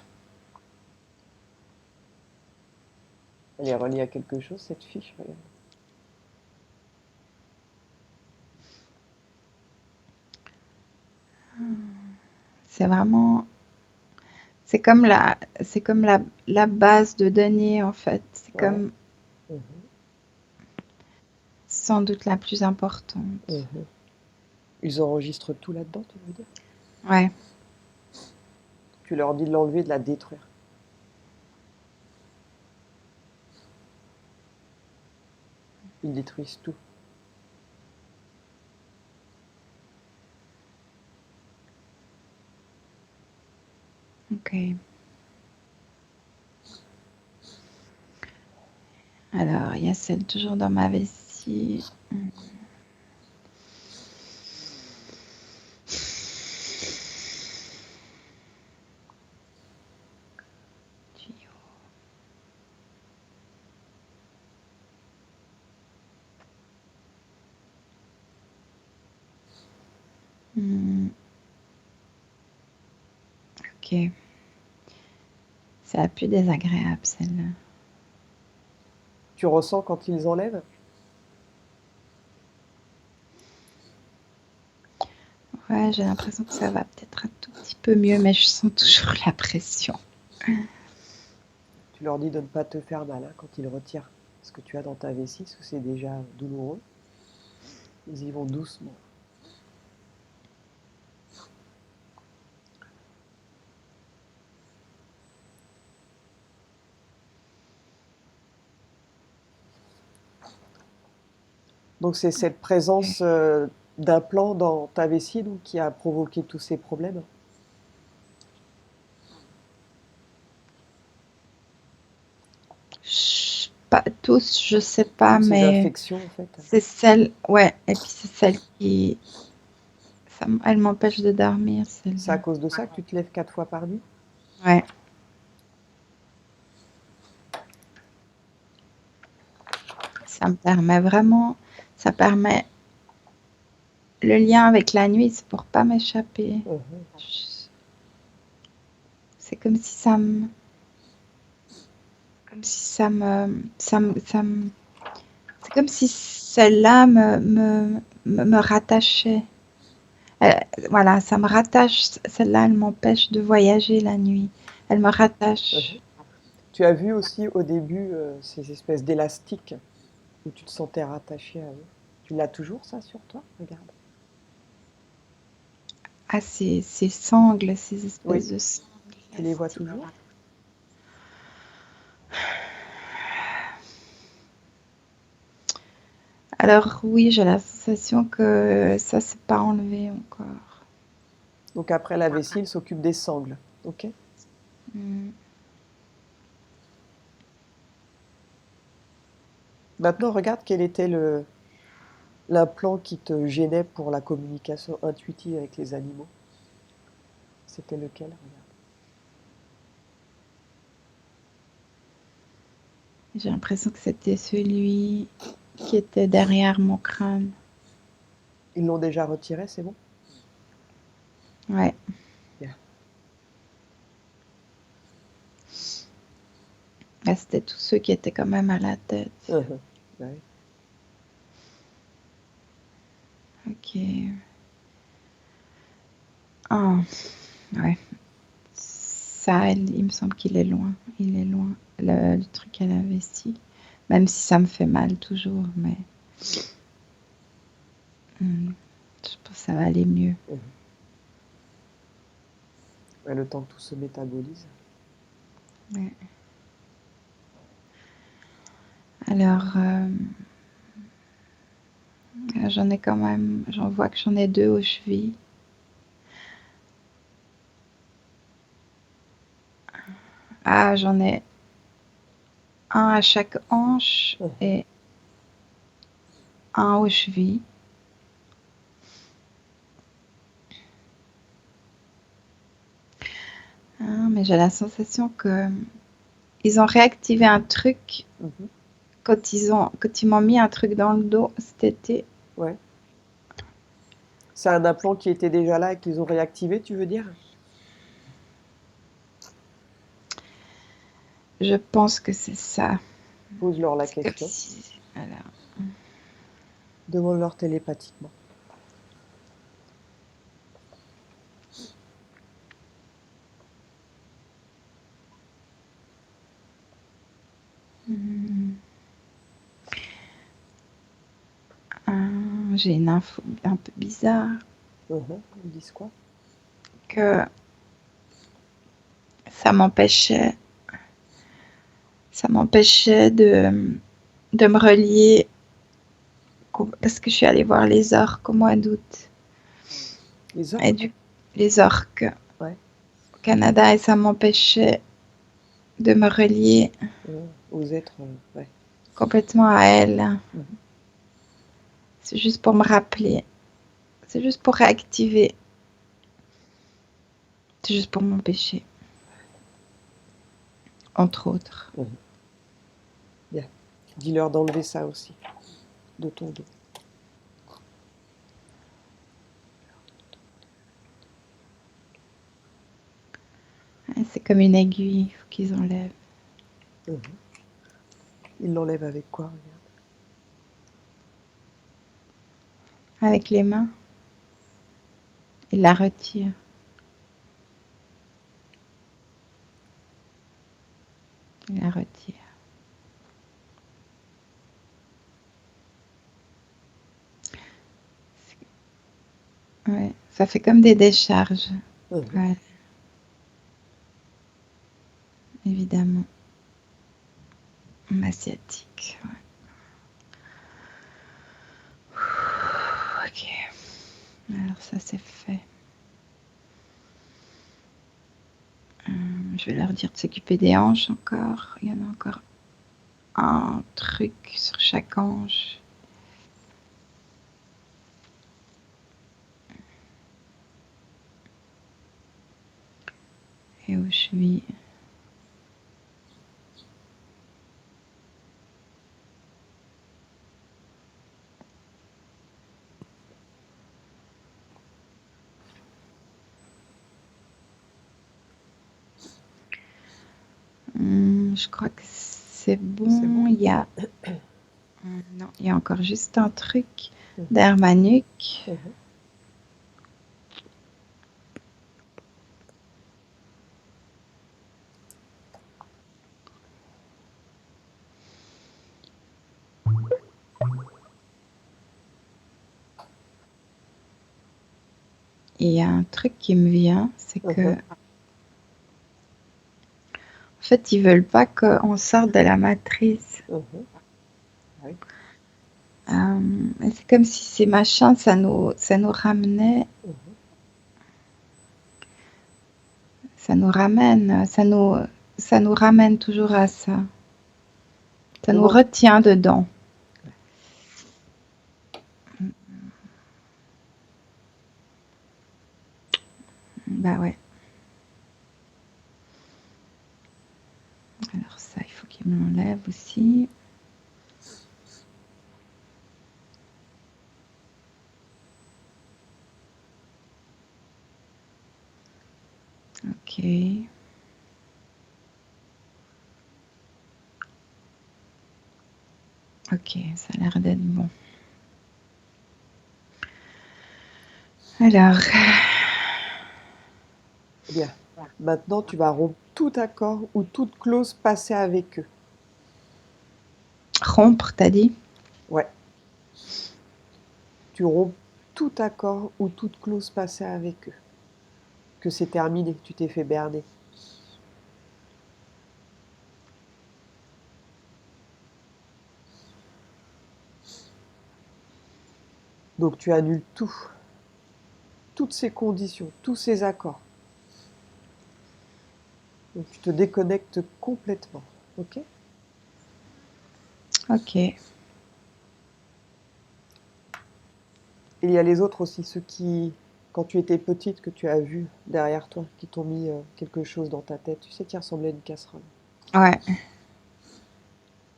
Elle est reliée à quelque chose, cette fiche, regarde. C'est vraiment, c'est comme la base de données en fait. C'est Ouais. comme Mhm. sans doute la plus importante. Mhm. Ils enregistrent tout là-dedans, tu veux dire? Ouais. Tu leur dis de l'enlever, de la détruire. Ils détruisent tout. Ok. Alors, il y a celle toujours dans ma vessie. Tuyau. Ok. C'est la plus désagréable celle-là. Tu ressens quand ils enlèvent? Ouais, j'ai l'impression que ça va peut-être un tout petit peu mieux, mais je sens toujours la pression. Tu leur dis de ne pas te faire mal hein, quand ils retirent ce que tu as dans ta vessie, parce que c'est déjà douloureux. Ils y vont doucement. Donc c'est cette présence d'implants dans ta vessie donc, qui a provoqué tous ces problèmes. Pas tous, je sais pas, Toutes ces mais infections en fait. c'est celle, ouais, et puis c'est celle elle m'empêche de dormir, C'est à celle-là. cause de ça que tu te lèves 4 fois par nuit? Ouais, ça me permet vraiment, ça permet le lien avec la nuit, c'est pour pas m'échapper. Mhm. C'est comme si c'est comme si celle-là me rattachait. Voilà, ça me rattache. Celle-là, elle m'empêche de voyager la nuit. Elle me rattache. Mhm. Tu as vu aussi au début ces espèces d'élastiques où tu te sentais rattaché à eux. Tu l'as toujours ça sur toi? Regarde. Ah, ces sangles, ces Oui, espèces de sangles. Tu les vois toujours? Alors oui, j'ai la sensation que ça s'est pas enlevé encore. Donc après la vessie, il s'occupe des sangles. Ok? Mm. Maintenant, regarde quel était l'implant qui te gênait pour la communication intuitive avec les animaux. C'était lequel? Regarde. J'ai l'impression que c'était celui qui était derrière mon crâne. Ils l'ont déjà retiré, c'est bon? Ouais. Bien. Là, c'était tous ceux qui étaient quand même à la tête. Ouais. Ok. Ah, ouais. Ça, il me semble qu'il est loin. Il est loin. Le truc à la vessie. Même si ça me fait mal toujours, mais je pense que ça va aller mieux. Ouais, le temps que tout se métabolise. Ouais. Alors, j'en ai quand même, j'en vois que j'en ai 2 aux chevilles. Ah, j'en ai un à chaque hanche et un aux chevilles. Ah, mais j'ai la sensation que ils ont réactivé un truc Mhm. quand ils m'ont mis un truc dans le dos cet été. Ouais. C'est un implant qui était déjà là et qu'ils ont réactivé, tu veux dire? Je pense que c'est ça. Pose-leur la C'est comme question. si, voilà. Demande-leur télépathiquement. J'ai une info un peu bizarre Ils disent quoi? que ça m'empêchait, ça m'empêchait de me relier parce que je suis allée voir les orques au mois d'août Les et orques? les orques Ouais. au Canada et ça m'empêchait de me relier Aux êtres, ouais. complètement à elles. Mhm. C'est juste pour me rappeler, c'est juste pour réactiver, c'est juste pour m'empêcher, entre autres. Mhm. Bien. Dis-leur d'enlever ça aussi, de ton dos. C'est comme une aiguille, il faut qu'ils enlèvent. Mhm. Ils l'enlèvent avec quoi? Regarde. Avec les mains, ils la retirent. Ils la retirent. Ouais, ça fait comme des décharges. Mhm. Ouais, évidemment. Asiatique. Ouais. Ok. Alors ça c'est fait. Je vais leur dire de s'occuper des hanches encore. Il y en a encore un truc sur chaque hanche. Et aux chevilles. Je crois que c'est bon. C'est bon? Il y a non, il y a encore juste un truc Mhm. derrière ma nuque. Mhm. Et il y a un truc qui me vient, c'est que Mhm. En fait, ils veulent pas qu'on sorte de la matrice. Mhm. Oui. Et c'est comme si ces machins, ça nous ramenait, Mhm. ça nous ramène, ça nous ramène toujours à ça. Ça nous Demande. retient dedans. Bah ouais. Alors ça, il faut qu'il me l'enlève aussi. Ok. Ok, ça a l'air d'être bon. Alors, Bien. Maintenant, tu vas rompre tout accord ou toute clause passée avec eux. rompre, t'as dit? Ouais. Tu romps tout accord ou toute clause passée avec eux. Que c'est terminé, tu t'es fait berner. Donc tu annules tout. Toutes ces conditions, tous ces accords. Donc tu te déconnectes complètement. Ok? Ok. Et il y a les autres aussi, ceux qui, quand tu étais petite, que tu as vu derrière toi, qui t'ont mis quelque chose dans ta tête, tu sais, qui ressemblait à une casserole. Ouais.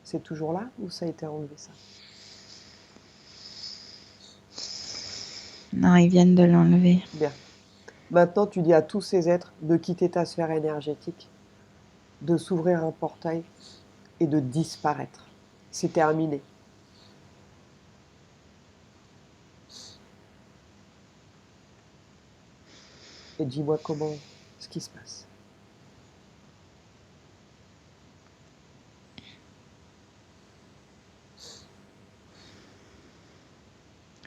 C'est toujours là ou ça a été enlevé ça? Non, ils viennent de l'enlever. Bien. Maintenant, tu dis à tous ces êtres de quitter ta sphère énergétique, de s'ouvrir un portail et de disparaître. C'est terminé. Et dis-moi comment, ce qui se passe.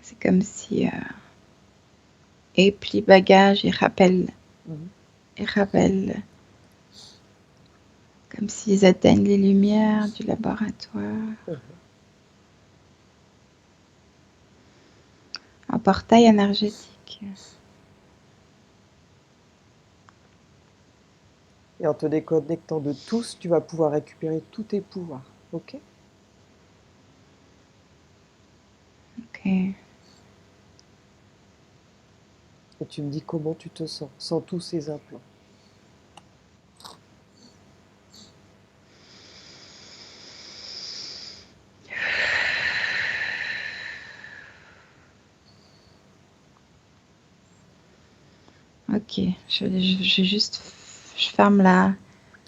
C'est comme si et pli bagage, Mhm. ils rappellent comme s'ils atteignent les lumières du laboratoire. Mhm. Un portail énergétique. Et en te déconnectant de tous, tu vas pouvoir récupérer tous tes pouvoirs. Ok? Ok. Et tu me dis comment tu te sens sans tous ces implants. Ok. Je ferme la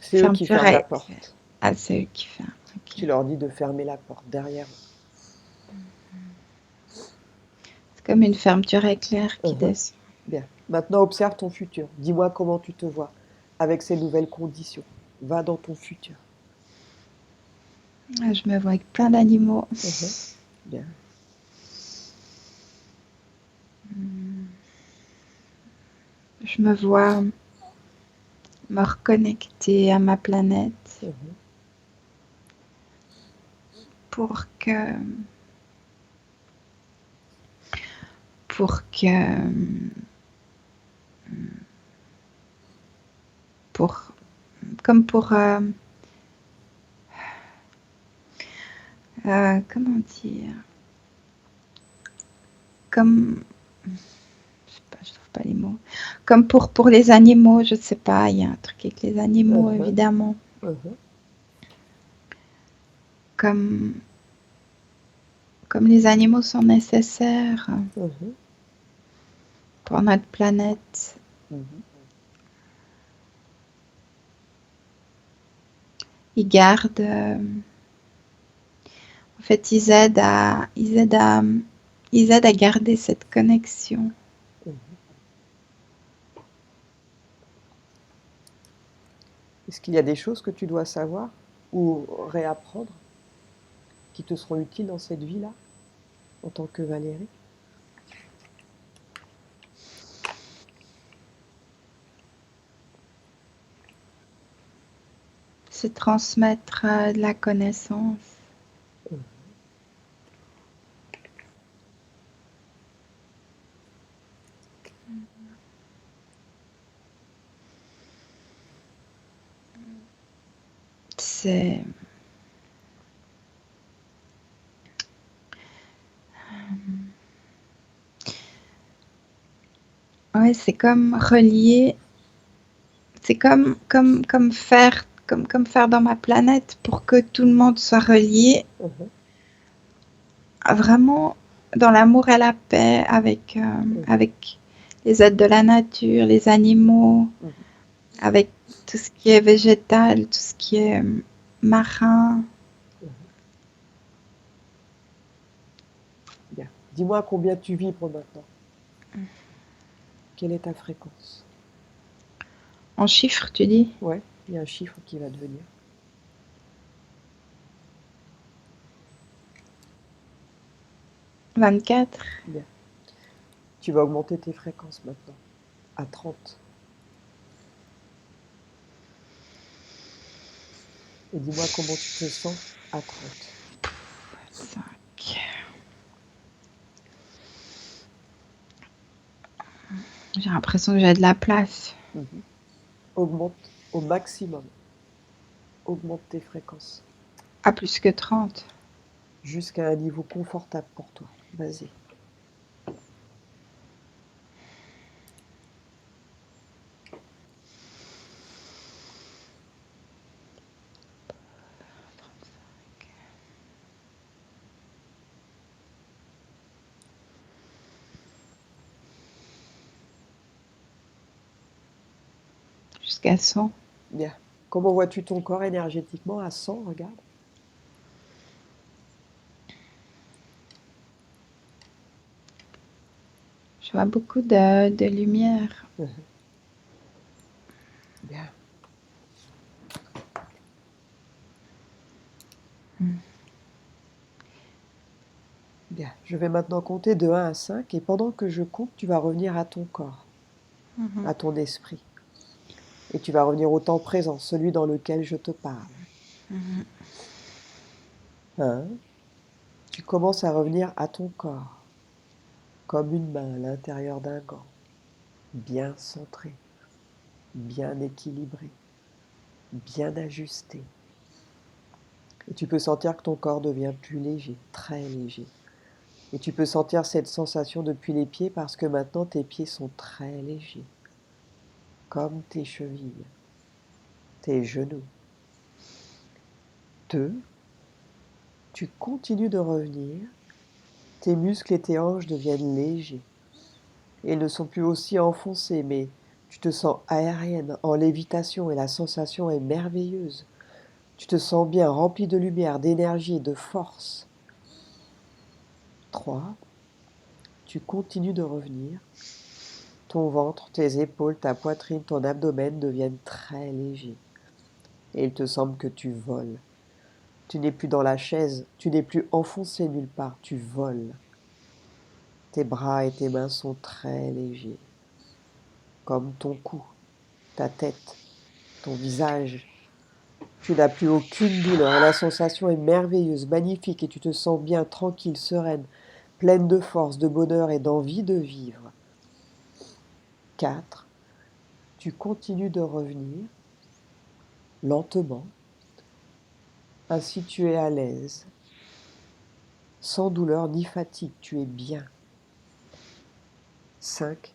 C'est eux qui fermeture. ferment la porte. Ah, c'est eux qui ferment. Ok. Tu leur dis de fermer la porte derrière C'est comme une fermeture éclair eux. qui Mhm. descend. Bien. Maintenant, observe ton futur. Dis-moi comment tu te vois avec ces nouvelles conditions. Va dans ton futur. Ah, je me vois avec plein d'animaux. Mhm. Bien. Je me vois me reconnecter à ma planète Mhm. pour que pour que pour comme pour comment dire, comme je sais pas, je trouve pas les mots, comme pour les animaux, je sais pas, il y a un truc avec les animaux Mhm. évidemment, Mhm. comme comme les animaux sont nécessaires Mhm. pour notre planète. Mhm. Ils gardent en fait ils aident à garder cette connexion. Mhm. Est-ce qu'il y a des choses que tu dois savoir ou réapprendre qui te seront utiles dans cette vie-là en tant que Valérie? c'est transmettre de la connaissance. C'est ouais, c'est comme relier, c'est comme faire dans ma planète pour que tout le monde soit relié Mhm. vraiment dans l'amour et la paix avec les êtres de la nature, les animaux, Mhm. avec tout ce qui est végétal, tout ce qui est marin. Bien. Dis-moi combien tu vibres maintenant. Quelle est ta fréquence? En chiffres, tu dis? Ouais, il y a un chiffre qui va devenir. 24. Bien. Tu vas augmenter tes fréquences maintenant à 30. Et dis-moi comment tu te sens à 30. 5. J'ai l'impression que j'ai de la place. Mhm. Augmente au maximum. Augmente tes fréquences À plus que 30. jusqu'à un niveau confortable pour toi. Vas-y. Jusqu'à 100. Bien. Comment vois-tu ton corps énergétiquement à 100? Regarde. Je vois beaucoup de lumière. Bien. Bien. Je vais maintenant compter de 1 à 5 et pendant que je compte, tu vas revenir à ton corps, à ton esprit. Et tu vas revenir au temps présent, celui dans lequel je te parle. 1. Tu commences à revenir à ton corps, comme une main à l'intérieur d'un gant, bien centré, bien équilibré, bien ajusté. Et tu peux sentir que ton corps devient plus léger, très léger. Et tu peux sentir cette sensation depuis les pieds parce que maintenant tes pieds sont très légers, comme tes chevilles, tes genoux. 2. Tu continues de revenir, tes muscles et tes hanches deviennent légers. Et ils ne sont plus aussi enfoncés, mais tu te sens aérienne, en lévitation et la sensation est merveilleuse. Tu te sens bien, rempli de lumière, d'énergie et de force. 3. Tu continues de revenir. Ton ventre, tes épaules, ta poitrine, ton abdomen deviennent très légers. Et il te semble que tu voles. Tu n'es plus dans la chaise, tu n'es plus enfoncé nulle part, tu voles. Tes bras et tes mains sont très légers, comme ton cou, ta tête, ton visage. Tu n'as plus aucune douleur et la sensation est merveilleuse, magnifique et tu te sens bien, tranquille, sereine, pleine de force, de bonheur et d'envie de vivre. 4. Tu continues de revenir lentement. Ainsi tu es à l'aise, sans douleur ni fatigue, tu es bien. 5.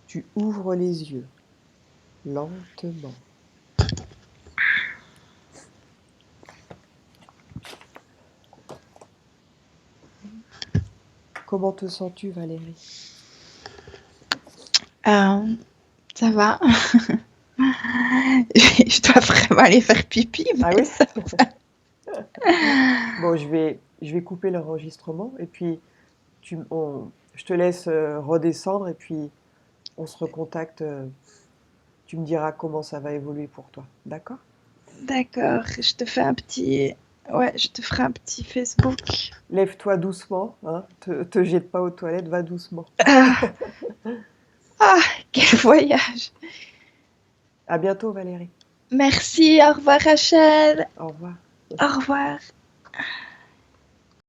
Tu ouvres les yeux lentement. Comment te sens-tu, Valérie? Ça va. Je dois vraiment aller faire pipi, Ah mais oui? ça va. Bon, je vais couper l'enregistrement et puis je te laisse redescendre et puis on se recontacte. Tu me diras comment ça va évoluer pour toi. D'accord? D'accord, je te fais un petit... Ouais, je te ferai un petit Facebook. Lève-toi doucement, hein, te jette pas aux toilettes, va doucement. Ah, quel voyage! À bientôt, Valérie. Merci, au revoir Rachel. Au revoir. Au revoir.